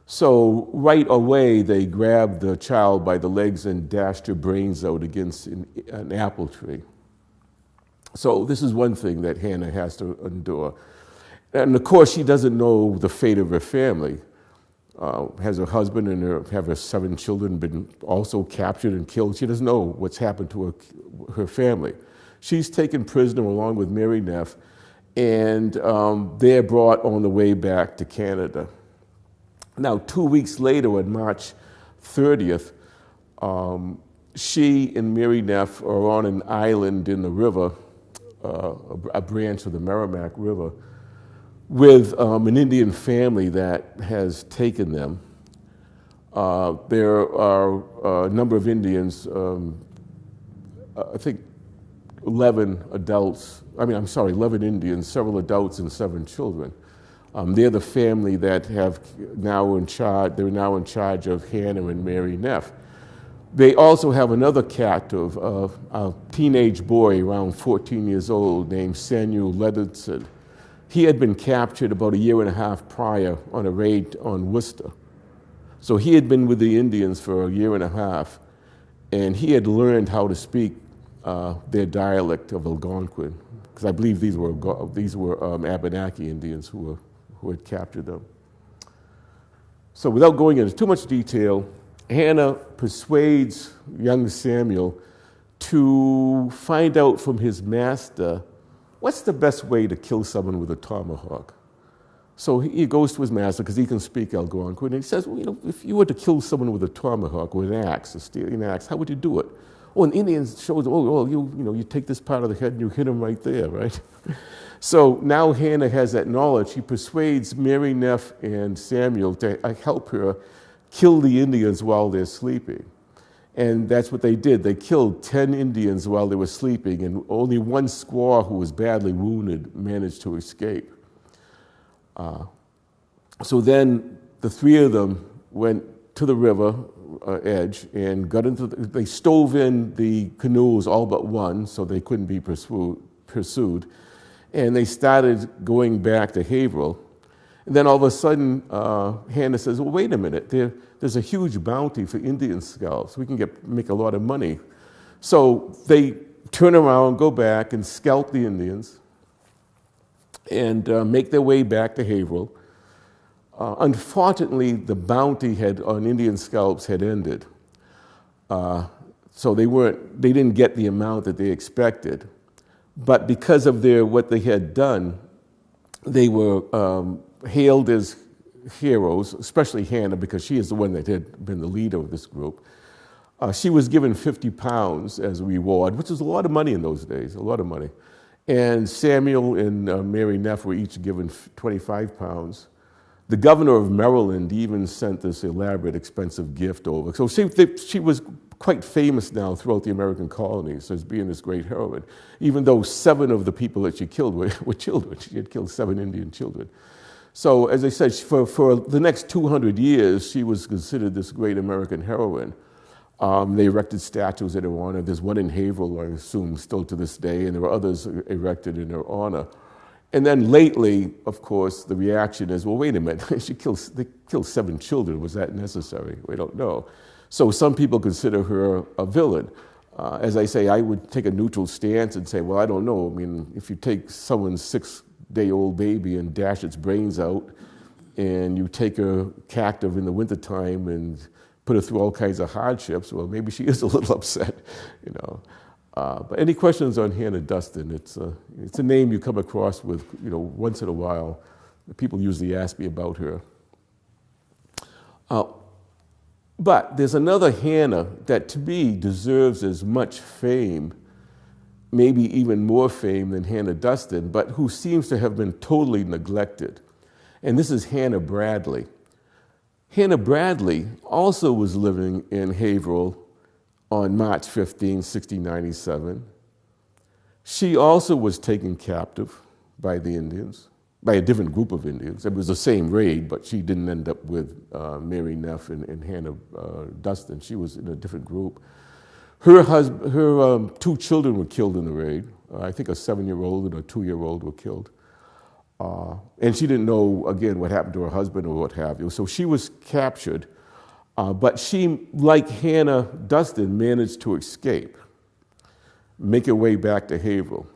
So right away, they grabbed the child by the legs and dashed her brains out against an apple tree. So this is one thing that Hannah has to endure. And of course, she doesn't know the fate of her family. Has her husband and have her 7 children been also captured and killed? She doesn't know what's happened to her family. She's taken prisoner along with Mary Neff, and they're brought on the way back to Canada. Now, 2 weeks later, on March 30th, she and Mary Neff are on an island in the river, a branch of the Merrimack River, with an Indian family that has taken them. There are a number of Indians, I think 11 Indians, several adults and 7 children. They're the family that they're now in charge of Hannah and Mary Neff. They also have another captive, a teenage boy around 14 years old named Samuel Leatherson. He had been captured about 1.5 years prior on a raid on Worcester. So he had been with the Indians for 1.5 years, and he had learned how to speak their dialect of Algonquin, because I believe these were Abenaki Indians who had captured them. So without going into too much detail, Hannah persuades young Samuel to find out from his master what's the best way to kill someone with a tomahawk. So he goes to his master, because he can speak Algonquin, and he says, well, if you were to kill someone with a tomahawk or an axe, a stealing axe, how would you do it? Oh, an Indian shows, you take this part of the head and you hit him right there, right? So now Hannah has that knowledge. She persuades Mary Neff and Samuel to help her kill the Indians while they're sleeping. And that's what they did. They killed 10 Indians while they were sleeping, and only 1 squaw who was badly wounded managed to escape. So then the 3 of them went to the river edge and they stove in the canoes, all but 1, so they couldn't be pursued. And they started going back to Haverhill. And then all of a sudden, Hannah says, well, wait a minute, there's a huge bounty for Indian scalps. We can make a lot of money. So they turn around, go back, and scalp the Indians and make their way back to Haverhill. Unfortunately, the bounty on Indian scalps had ended. So they didn't get the amount that they expected. But because of what they had done, they were hailed as heroes, especially Hannah, because she is the one that had been the leader of this group. She was given 50 pounds as a reward, which was a lot of money in those days, a lot of money. And Samuel and Mary Neff were each given 25 pounds. The governor of Maryland even sent this elaborate, expensive gift over. So she was quite famous now throughout the American colonies as being this great heroine, even though 7 of the people that she killed were children. She had killed 7 Indian children. So as I said, for the next 200 years, she was considered this great American heroine. They erected statues in her honor. There's one in Haverhill, I assume, still to this day, and there were others erected in her honor. And then lately, of course, the reaction is, well, wait a minute, they killed 7 children. Was that necessary? We don't know. So some people consider her a villain. As I say, I would take a neutral stance and say, well, I don't know. I mean, if you take someone's 6-day-old baby and dash its brains out, and you take her captive in the wintertime and put her through all kinds of hardships, well, maybe she is a little upset, you know. But any questions on Hannah Dustin? It's a name you come across with, you know, once in a while. People usually ask me about her. But there's another Hannah that to me deserves as much fame, maybe even more fame than Hannah Dustin, but who seems to have been totally neglected. And this is Hannah Bradley. Hannah Bradley also was living in Haverhill on March 15, 1697. She also was taken captive by the Indians, by a different group of Indians. It was the same raid, but she didn't end up with Mary Neff and Hannah Dustin. She was in a different group. Her 2 children were killed in the raid. I think a 7-year-old and a 2-year-old were killed. And she didn't know, again, what happened to her husband or what have you. So she was captured. But she, like Hannah Dustin, managed to escape, make her way back to Haverhill.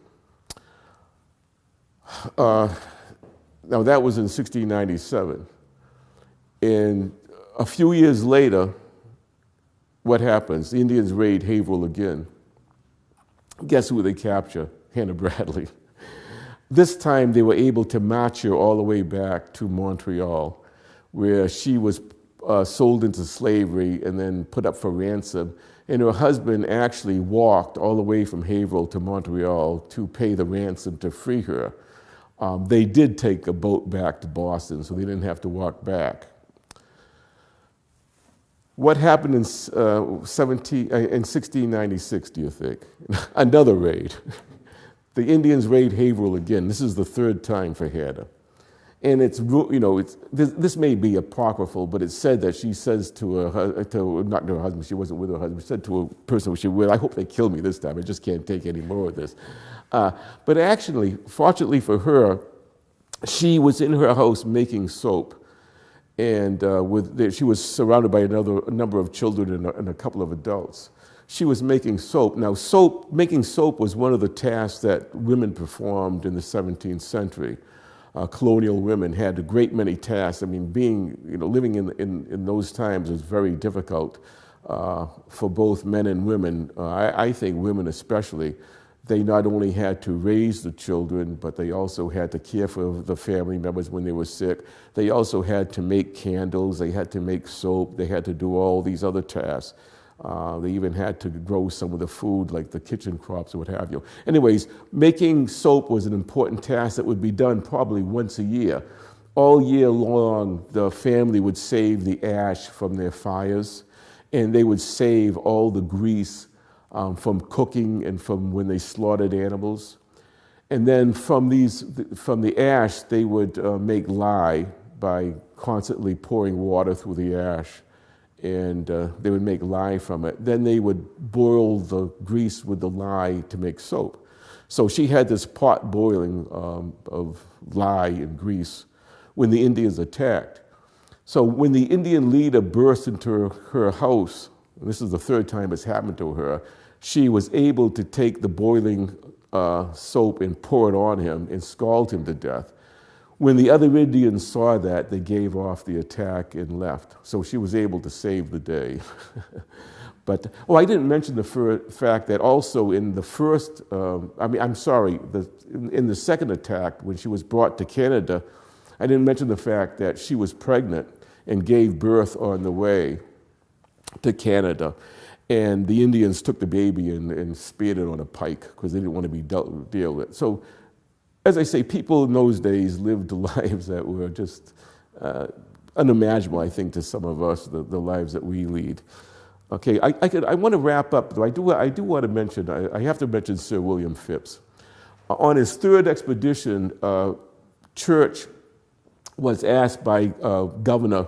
Now, that was in 1697. And a few years later, what happens? The Indians raid Haverhill again. Guess who they capture? Hannah Bradley. This time, they were able to march her all the way back to Montreal, where she was sold into slavery and then put up for ransom. And her husband actually walked all the way from Haverhill to Montreal to pay the ransom to free her. They did take a boat back to Boston, so they didn't have to walk back. What happened in 1696, do you think? Another raid. The Indians raid Haverhill again. This is the 3rd time for Hannah. And it's, you know, this may be apocryphal, but it's said that she says to not to her husband, she wasn't with her husband, she said to a person she was with, I hope they kill me this time, I just can't take any more of this. But actually, fortunately for her, she was in her house making soap. And she was surrounded by a number of children and a couple of adults. She was making soap. Now, making soap was one of the tasks that women performed in the 17th century. Colonial women had a great many tasks. I mean, living in those times was very difficult for both men and women. I think women especially. They not only had to raise the children, but they also had to care for the family members when they were sick. They also had to make candles. They had to make soap. They had to do all these other tasks. They even had to grow some of the food, like the kitchen crops or what have you. Anyways, making soap was an important task that would be done probably once a year. All year long, the family would save the ash from their fires, and they would save all the grease from cooking and from when they slaughtered animals. And then from the ash, they would make lye by constantly pouring water through the ash. And they would make lye from it. Then they would boil the grease with the lye to make soap. So she had this pot boiling of lye and grease when the Indians attacked. So when the Indian leader burst into her house, and this is the 3rd time it's happened to her, she was able to take the boiling soap and pour it on him and scald him to death. When the other Indians saw that, they gave off the attack and left. So she was able to save the day. But, I didn't mention the fact that also in the first, in the second attack, when she was brought to Canada, I didn't mention the fact that she was pregnant and gave birth on the way to Canada. And the Indians took the baby and speared it on a pike because they didn't want to be dealt with. So, as I say, people in those days lived lives that were just unimaginable, I think, to some of us, the lives that we lead. Okay, I want to wrap up, though. I do want to mention, I have to mention Sir William Phips. On his third expedition, Church was asked by Governor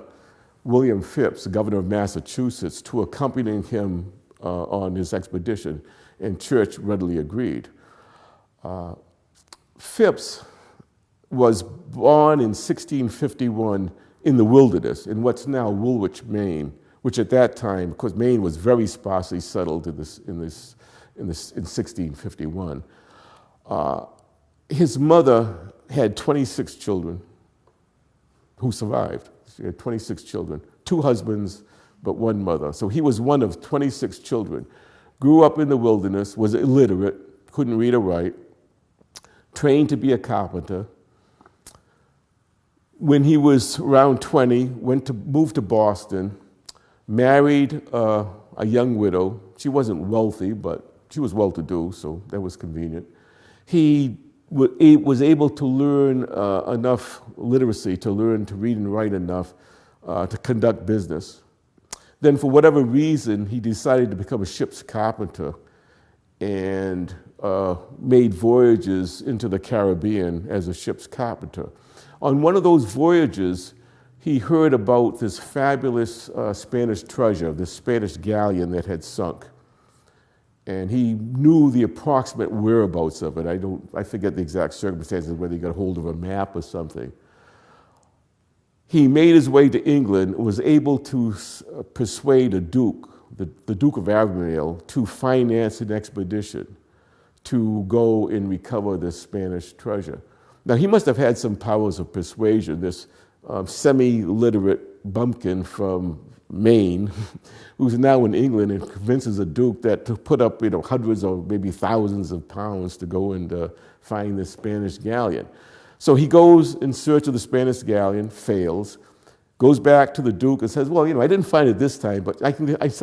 William Phips, the governor of Massachusetts, to accompany him on his expedition, and Church readily agreed. Phips was born in 1651 in the wilderness, in what's now Woolwich, Maine, which at that time, because Maine was very sparsely settled in 1651. His mother had 26 children who survived. She had 26 children, 2 husbands, but 1 mother. So he was one of 26 children. Grew up in the wilderness, was illiterate, couldn't read or write, trained to be a carpenter. When he was around 20, moved to Boston, married a young widow. She wasn't wealthy, but she was well-to-do, so that was convenient. He was able to learn enough literacy to learn to read and write enough to conduct business. Then, for whatever reason, he decided to become a ship's carpenter and made voyages into the Caribbean as a ship's carpenter. On one of those voyages, he heard about this fabulous Spanish treasure, this Spanish galleon that had sunk. And he knew the approximate whereabouts of it. I forget the exact circumstances, whether he got hold of a map or something. He made his way to England, was able to persuade a duke, the Duke of Albemarle, to finance an expedition to go and recover this Spanish treasure. Now, he must have had some powers of persuasion, this semi-literate bumpkin from Maine, who's now in England and convinces a duke that to put up hundreds or maybe thousands of pounds to go and find this Spanish galleon. So he goes in search of the Spanish galleon, fails, goes back to the duke and says, well, I didn't find it this time, but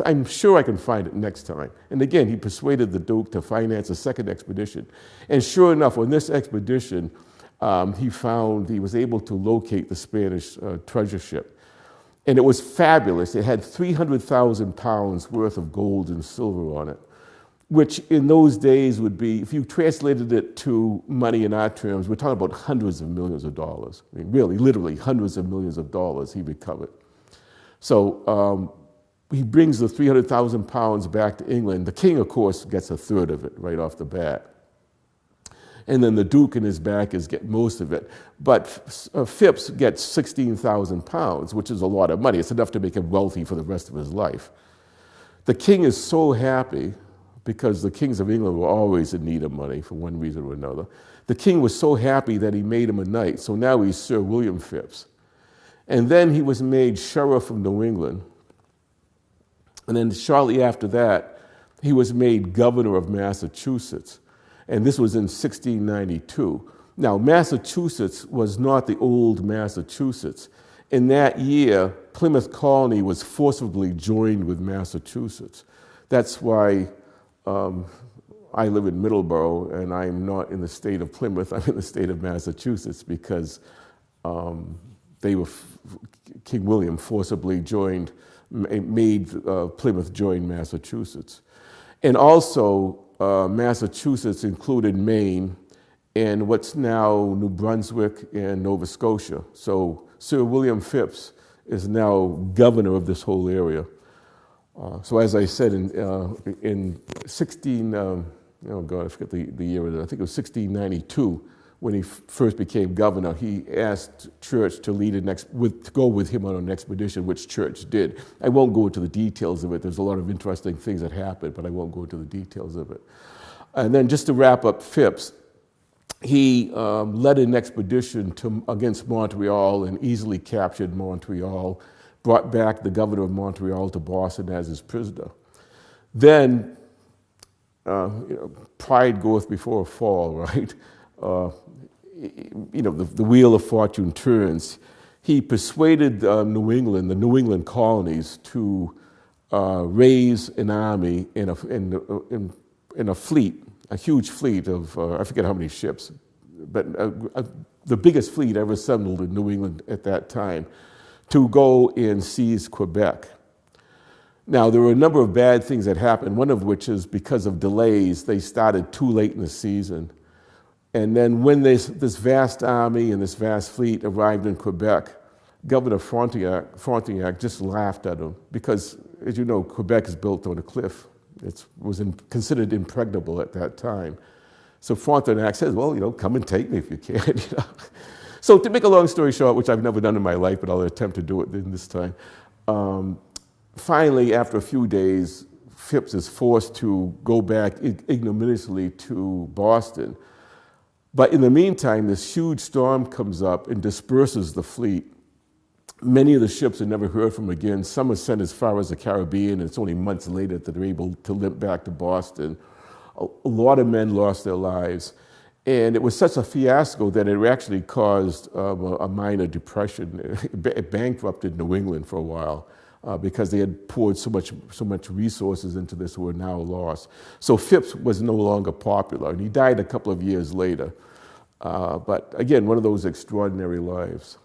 I'm sure I can find it next time. And again, he persuaded the duke to finance a second expedition. And sure enough, on this expedition, he was able to locate the Spanish treasure ship. And it was fabulous. It had 300,000 pounds worth of gold and silver on it, which in those days would be, if you translated it to money in our terms, we're talking about hundreds of millions of dollars. I mean, really, literally hundreds of millions of dollars he recovered. So he brings the 300,000 pounds back to England. The king, of course, gets a third of it right off the bat. And then the duke and his backers get most of it. But Phips gets 16,000 pounds, which is a lot of money. It's enough to make him wealthy for the rest of his life. The king is so happy, because the kings of England were always in need of money for one reason or another. The king was so happy that he made him a knight, so now he's Sir William Phips. And then he was made sheriff of New England. And then shortly after that, he was made governor of Massachusetts. And this was in 1692. Now, Massachusetts was not the old Massachusetts. In that year, Plymouth Colony was forcibly joined with Massachusetts. That's why I live in Middleborough, and I'm not in the state of Plymouth. I'm in the state of Massachusetts because King William forcibly made Plymouth join Massachusetts. And also, Massachusetts included Maine and what's now New Brunswick and Nova Scotia. So Sir William Phips is now governor of this whole area. So as I said, in 16, oh God, I forget the year of it. I think it was 1692 when he first became governor. He asked Church to go with him on an expedition, which Church did. I won't go into the details of it. There's a lot of interesting things that happened, but I won't go into the details of it. And then just to wrap up Phips, he led an expedition against Montreal and easily captured Montreal, brought back the governor of Montreal to Boston as his prisoner. Then, pride goeth before a fall, right? the wheel of fortune turns. He persuaded New England, the New England colonies, to raise an army in a fleet, a huge fleet of, I forget how many ships, but the biggest fleet ever assembled in New England at that time, to go and seize Quebec. Now, there were a number of bad things that happened, one of which is because of delays, they started too late in the season. And then when this vast army and this vast fleet arrived in Quebec, Governor Frontenac just laughed at them because, as you know, Quebec is built on a cliff. It was considered impregnable at that time. So Frontenac says, well, come and take me if you can. So to make a long story short, which I've never done in my life, but I'll attempt to do it in this time, finally, after a few days, Phips is forced to go back ignominiously to Boston. But in the meantime, this huge storm comes up and disperses the fleet. Many of the ships are never heard from again. Some are sent as far as the Caribbean, and it's only months later that they're able to limp back to Boston. A lot of men lost their lives. And it was such a fiasco that it actually caused a minor depression. It bankrupted New England for a while because they had poured so much resources into this who were now lost. So Phips was no longer popular, and he died a couple of years later. But again, one of those extraordinary lives.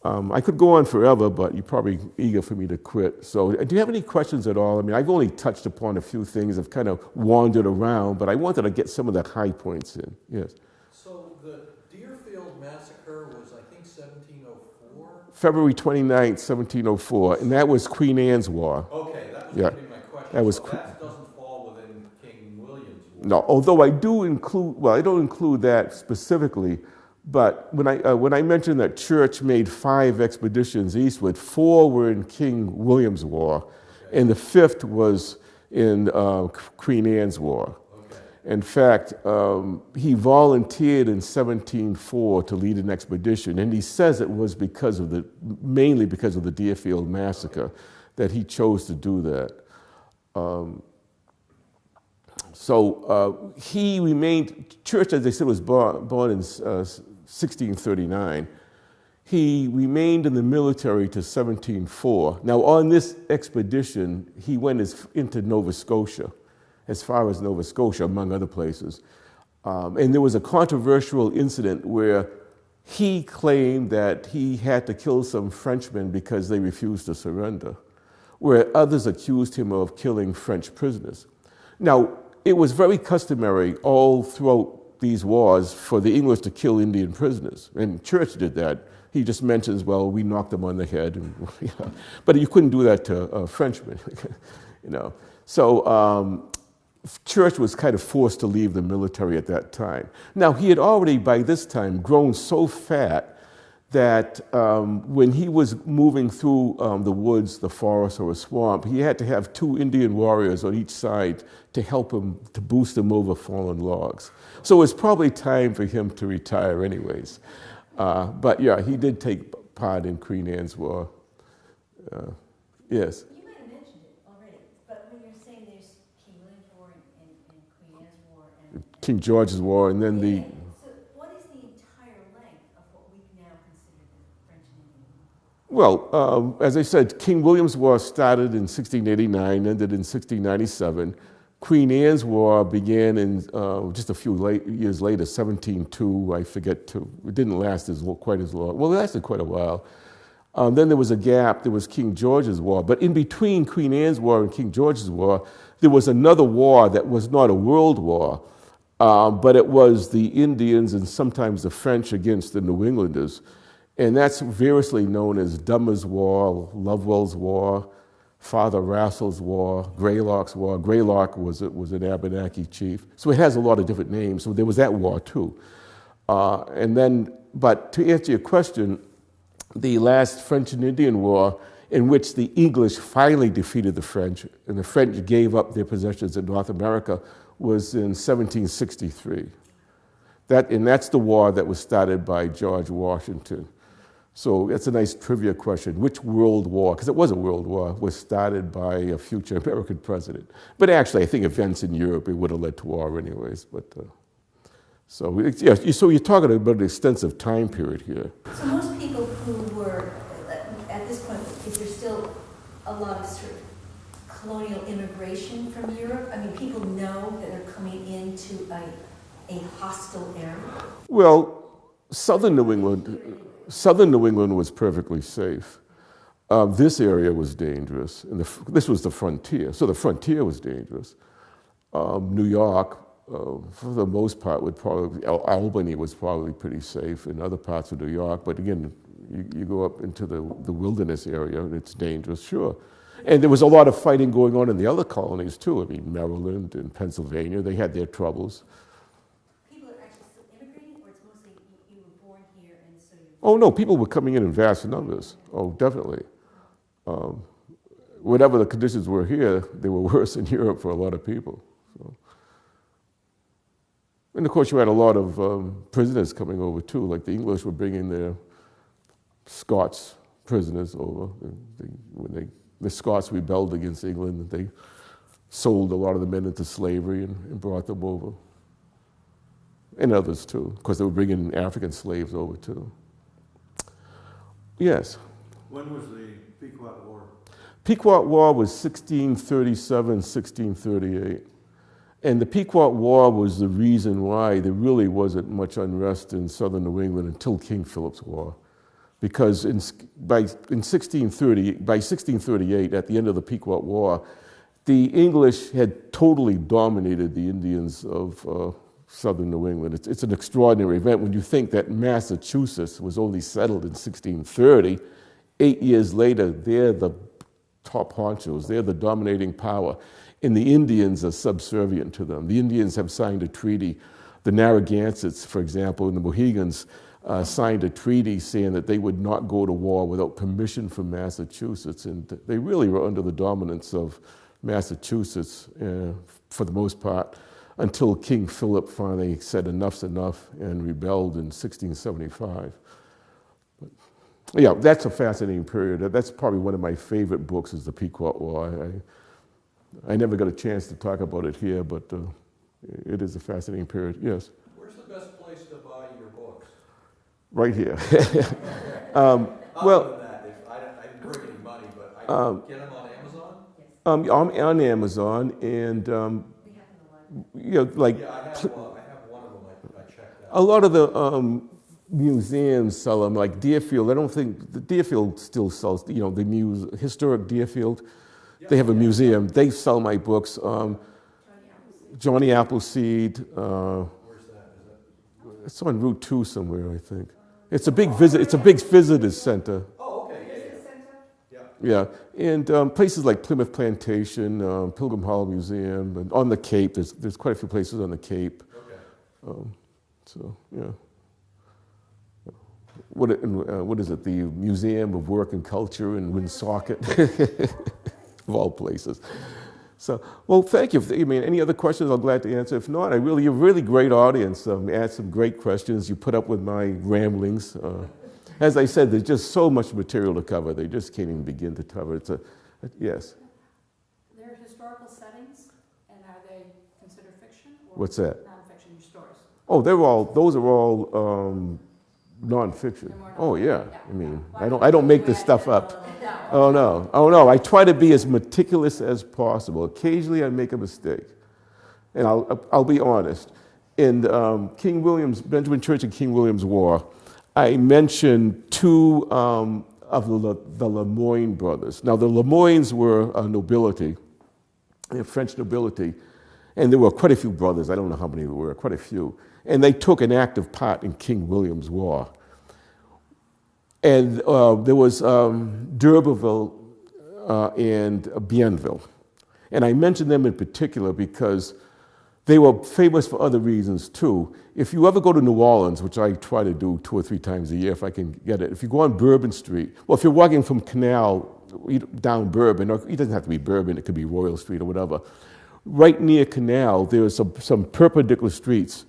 I could go on forever, but you're probably eager for me to quit. So do you have any questions at all? I mean, I've only touched upon a few things. I've kind of wandered around, but I wanted to get some of the high points in. Yes. So the Deerfield Massacre was, I think, 1704? February 29th, 1704, and that was Queen Anne's War. Okay, that was going to be my question. That was so that doesn't fall within King William's War. No, although I do include, well, I don't include that specifically, but when I mentioned that Church made 5 expeditions eastward, 4 were in King William's War, okay, and the 5th was in Queen Anne's War. Okay. In fact, he volunteered in 1704 to lead an expedition, and he says it was mainly because of the Deerfield Massacre that he chose to do that. So he remained, Church, as I said, was born in 1639. He remained in the military to 1704. Now, on this expedition, he went into Nova Scotia, as far as Nova Scotia, among other places. And there was a controversial incident where he claimed that he had to kill some Frenchmen because they refused to surrender, where others accused him of killing French prisoners. Now, it was very customary all throughout these wars for the English to kill Indian prisoners, and Church did that. He just mentions, well, we knocked them on the head, and, but you couldn't do that to Frenchmen, So Church was kind of forced to leave the military at that time. Now, he had already, by this time, grown so fat that when he was moving through the woods, the forest, or a swamp, he had to have 2 Indian warriors on each side to help him, to boost him over fallen logs. So it was probably time for him to retire anyways. But yeah, he did take part in Queen Anne's War. Yes? You might have mentioned it already, but when you're saying there's King William's War and Queen Anne's War and King George's War, and then the... So what is the entire length of what we now consider the French and Indian War? Well, as I said, King William's War started in 1689, ended in 1697. Queen Anne's War began in just a few years later, 1702, I forget, it didn't last quite as long. Well, it lasted quite a while. Then there was a gap, there was King George's War. But in between Queen Anne's War and King George's War, there was another war that was not a world war, but it was the Indians and sometimes the French against the New Englanders. And that's variously known as Dummer's War, Lovewell's War, Father Rassel's War, Greylock's War. Greylock was an Abenaki chief. So it has a lot of different names. So there was that war too. But to answer your question, the last French and Indian War, in which the English finally defeated the French, and the French gave up their possessions in North America, was in 1763. And that's the war that was started by George Washington. So that's a nice trivia question. Which world war, because it was a world war, was started by a future American president? But actually, I think events in Europe, it would have led to war anyways. Yeah, so you're talking about an extensive time period here. So most people who were, at this point, is there still a lot of sort of colonial immigration from Europe? I mean, people know that they're coming into a hostile area? Well, southern New England was perfectly safe. This area was dangerous, and this was the frontier, so the frontier was dangerous. New York, for the most part, Albany was probably pretty safe in other parts of New York, but again, you go up into the wilderness area, and it's dangerous, sure. And there was a lot of fighting going on in the other colonies, too. I mean, Maryland and Pennsylvania, they had their troubles. People are actually still immigrating, or it's mostly you were born here and so you... Oh, no, people were coming in vast numbers. Oh, definitely. Whatever the conditions were here, they were worse in Europe for a lot of people. So. And of course, you had a lot of prisoners coming over, too. Like the English were bringing their Scots prisoners over. The Scots rebelled against England. They sold a lot of the men into slavery and brought them over. And others too, because they were bringing African slaves over too. Yes? When was the Pequot War? Pequot War was 1637, 1638. And the Pequot War was the reason why there really wasn't much unrest in southern New England until King Philip's War. Because by 1638, at the end of the Pequot War, the English had totally dominated the Indians of southern New England. It's an extraordinary event when you think that Massachusetts was only settled in 1630. 8 years later, they're the top honchos, they're the dominating power, and the Indians are subservient to them. The Indians have signed a treaty. The Narragansetts, for example, and the Mohegans, signed a treaty saying that they would not go to war without permission from Massachusetts, and they really were under the dominance of Massachusetts for the most part until King Philip finally said enough's enough and rebelled in 1675. But, yeah, that's a fascinating period. That's probably one of my favorite books is the Pequot War. I never got a chance to talk about it here, but it is a fascinating period, yes. Where's the best place to buy your books? Right here. Other than that, I didn't bring any money, but I can get them on Amazon? I'm on Amazon, and you know, like Yeah, I have one of them I checked out. a lot of the museums sell them, like Deerfield. I don't think the Deerfield still sells. You know, the historic Deerfield. They have a museum. They sell my books. Johnny Appleseed. Where's that? It's on Route 2 somewhere, I think. It's a big visit. It's a big visitor center. Oh, okay, yeah. Yeah, and places like Plymouth Plantation, Pilgrim Hall Museum, and on the Cape. There's quite a few places on the Cape. Okay. So yeah. What is it? The Museum of Work and Culture in Woonsocket, of all places. So, well, thank you. I mean, any other questions? I'm glad to answer. If not, you're a really great audience. Asked some great questions. You put up with my ramblings. As I said, there's just so much material to cover. They just can't even begin to cover. Yes. They're historical settings, and are they considered fiction or What's that? nonfiction stories? Oh, those are all nonfiction. Oh yeah. I mean, I don't make this stuff up. Oh no. I try to be as meticulous as possible. Occasionally I make a mistake. And I'll be honest. In Benjamin Church and King William's War, I mentioned two of the Lemoyne brothers. Now the Lemoynes were a nobility, a French nobility, and there were quite a few brothers. I don't know how many there were, quite a few. And they took an active part in King William's War. And there was d'Urberville and Bienville. And I mentioned them in particular because they were famous for other reasons too. If you ever go to New Orleans, which I try to do 2 or 3 times a year if I can get it, if you go on Bourbon Street, well, if you're walking from Canal down Bourbon, or it doesn't have to be Bourbon, it could be Royal Street or whatever, right near Canal, there's some perpendicular streets.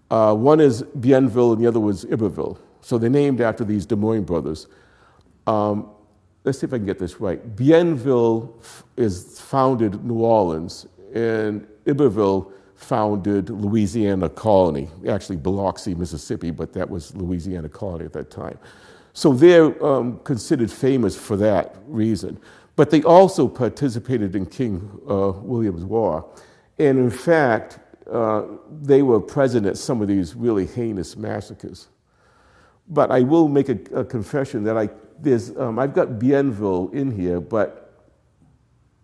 One is Bienville and the other was Iberville. So they're named after these Des Moines brothers. Let's see if I can get this right. Bienville is founded New Orleans, and Iberville founded Louisiana Colony, actually Biloxi, Mississippi, but that was Louisiana Colony at that time. So they're considered famous for that reason. But they also participated in King William's War. And in fact, they were present at some of these really heinous massacres. But I will make a confession that I've got Bienville in here, but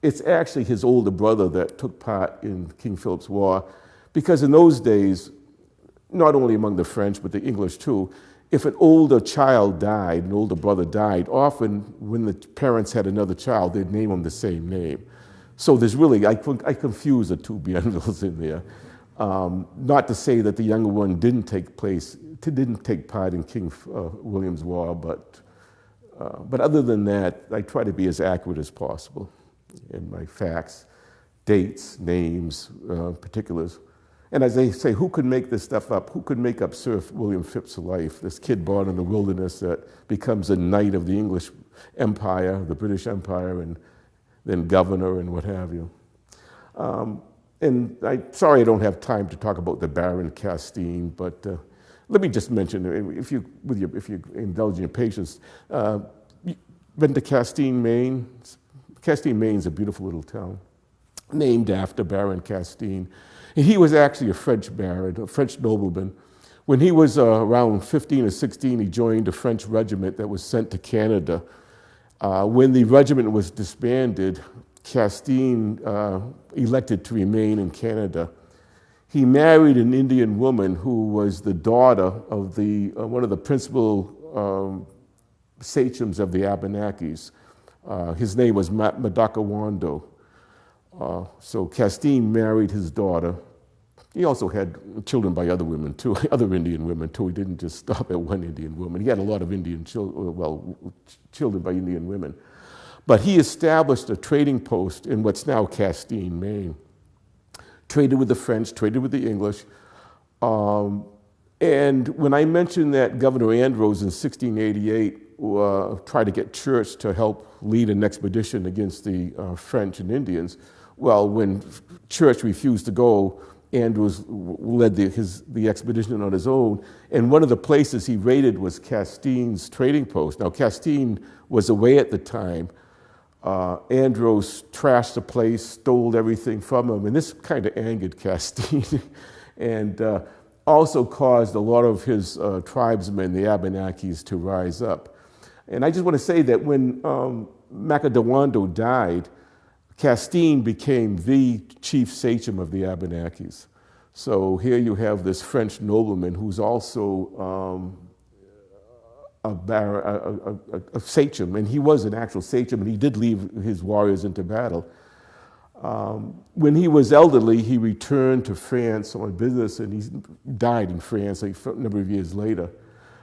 it's actually his older brother that took part in King Philip's War, because in those days, not only among the French, but the English too, if an older child died, an older brother died, often when the parents had another child, they'd name them the same name. So there's really, I confuse the two Bienvilles in there. Not to say that the younger one didn't take part in King William's War, but other than that, I try to be as accurate as possible in my facts, dates, names, particulars. And as they say, who could make this stuff up? Who could make up Sir William Phips' life, this kid born in the wilderness that becomes a knight of the English Empire, the British Empire, and then governor and what have you. And sorry I don't have time to talk about the Baron Castine, but let me just mention, if you indulge in your patience, been to Castine, Maine? Castine, Maine is a beautiful little town, named after Baron Castine. And he was actually a French baron, a French nobleman. When he was around 15 or 16, he joined a French regiment that was sent to Canada. When the regiment was disbanded, Castine elected to remain in Canada. He married an Indian woman who was the daughter of one of the principal sachems of the Abenakis. His name was Madakawando. So Castine married his daughter. He also had children by other women too, other Indian women too. He didn't just stop at one Indian woman. He had a lot of children by Indian women. But he established a trading post in what's now Castine, Maine. Traded with the French, traded with the English. And when I mentioned that Governor Andros in 1688 tried to get Church to help lead an expedition against the French and Indians, well, when Church refused to go, Andros led the expedition on his own, and one of the places he raided was Castine's trading post. Now, Castine was away at the time. Andros trashed the place, stole everything from him, and this kind of angered Castine, and also caused a lot of his tribesmen, the Abenakis, to rise up. And I just want to say that when Macadawando died, Castine became the chief sachem of the Abenakis. So here you have this French nobleman who's also a sachem, and he was an actual sachem, and he did lead his warriors into battle. When he was elderly, he returned to France on business, and he died in France a number of years later.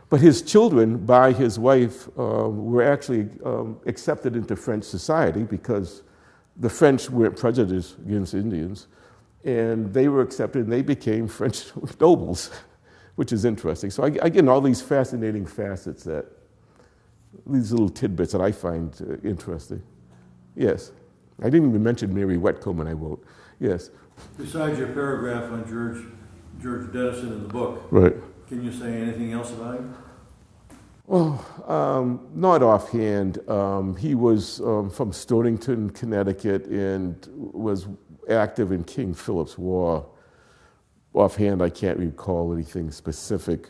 But his children, by his wife, were actually accepted into French society because the French weren't prejudiced against Indians, and they were accepted, and they became French nobles, which is interesting. So again, all these fascinating facets, these little tidbits that I find interesting. Yes. I didn't even mention Mary Whitcomb when I wrote. Yes. Besides your paragraph on George Dennison in the book, right. Can you say anything else about him? Well, not offhand. He was from Stonington, Connecticut, and was active in King Philip's War. Offhand, I can't recall anything specific,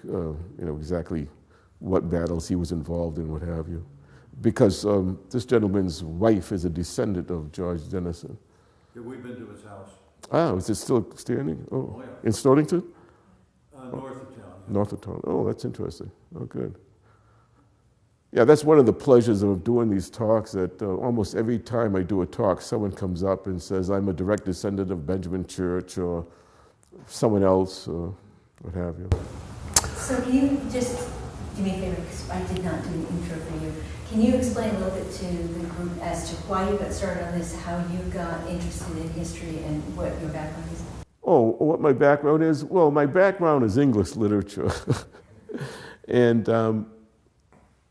exactly what battles he was involved in, what have you. Because this gentleman's wife is a descendant of George Dennison. Yeah, we've been to his house. Ah, is it still standing? Oh yeah. In Stonington? North of town. Yeah. North of town. Oh, that's interesting. Oh, good. Yeah, that's one of the pleasures of doing these talks, that almost every time I do a talk, someone comes up and says, I'm a direct descendant of Benjamin Church, or someone else, or what have you. So can you just do me a favor, because I did not do the intro for you. Can you explain a little bit to the group as to why you got started on this, how you got interested in history, and what your background is? Oh, what my background is? Well, my background is English literature. And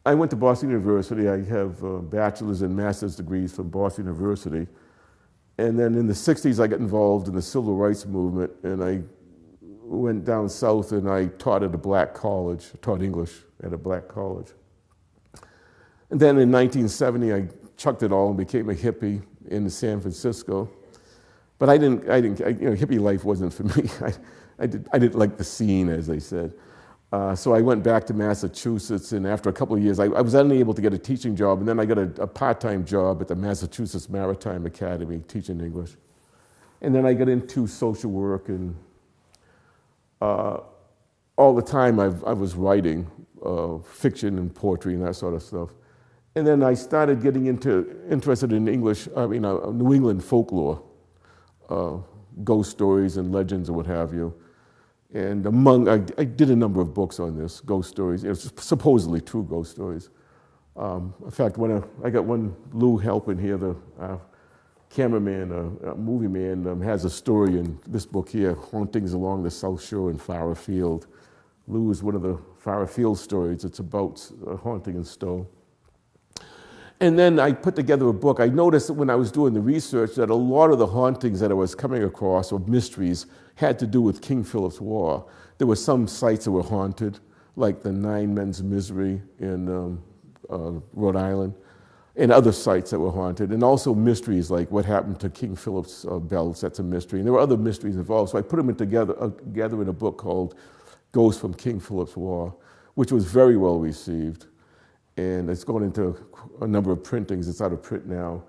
I went to Boston University. I have bachelor's and master's degrees from Boston University. And then in the 60s, I got involved in the civil rights movement, and I went down south and I taught at a black college, taught English at a black college. And then in 1970, I chucked it all and became a hippie in San Francisco. But hippie life wasn't for me. I didn't like the scene, as they said. So I went back to Massachusetts, and after a couple of years, I was unable to get a teaching job, and then I got a part-time job at the Massachusetts Maritime Academy teaching English. And then I got into social work, and all the time I was writing fiction and poetry and that sort of stuff. And then I started getting interested in English, New England folklore, ghost stories and legends and what have you. And I did a number of books on this, ghost stories, supposedly true ghost stories. In fact, I got one Lou Halpin here, the cameraman, movie man, has a story in this book here, Hauntings Along the South Shore in Farrer Field. Lou is one of the Farrer Field stories. It's about a haunting in Stowe. And then I put together a book. I noticed that when I was doing the research that a lot of the hauntings that I was coming across, or mysteries, had to do with King Philip's War. There were some sites that were haunted, like the Nine Men's Misery in Rhode Island, and other sites that were haunted, and also mysteries like what happened to King Philip's belts. That's a mystery. And there were other mysteries involved. So I put them together in a book called Ghosts from King Philip's War, which was very well received. And it's gone into a number of printings. It's out of print now.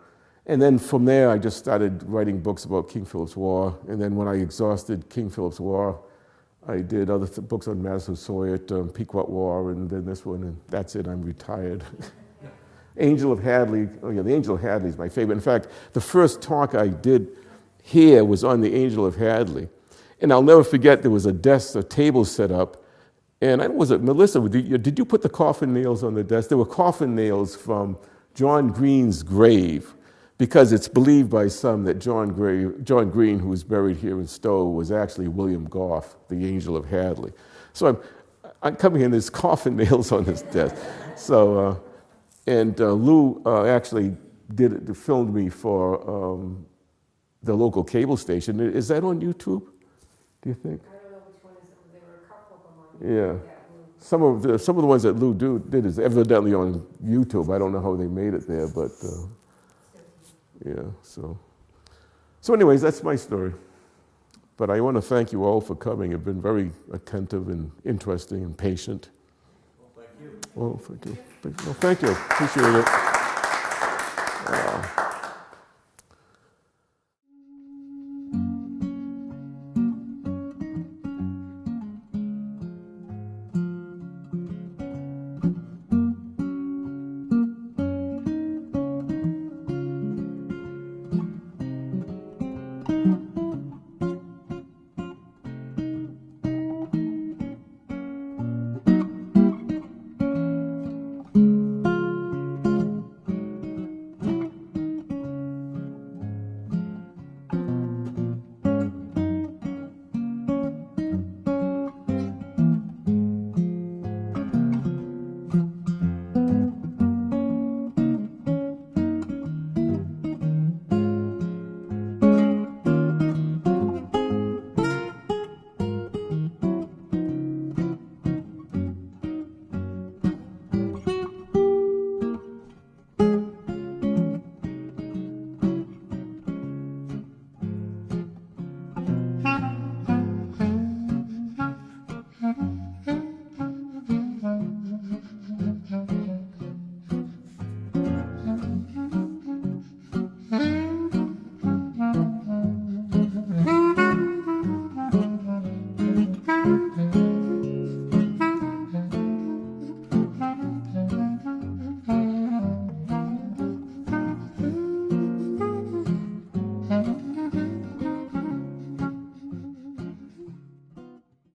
And then from there, I just started writing books about King Philip's War. And then when I exhausted King Philip's War, I did other books on Massasoit, Pequot War, and then this one, and that's it, I'm retired. Angel of Hadley, the Angel of Hadley is my favorite. In fact, the first talk I did here was on the Angel of Hadley. And I'll never forget, there was a table set up. And was it Melissa? Did you put the coffin nails on the desk? There were coffin nails from John Green's grave, because it's believed by some that John Green, who was buried here in Stowe, was actually William Goff, the Angel of Hadley. So I'm coming here, and there's coffin nails on this desk. So, Lou actually filmed me for the local cable station. Is that on YouTube, do you think? Yeah, some of the ones that Lou did is evidently on YouTube. I don't know how they made it there, but yeah. So anyways, that's my story. But I want to thank you all for coming. You've been very attentive and interesting and patient. Well, thank you. Well, thank you. Well, thank you. Appreciate it.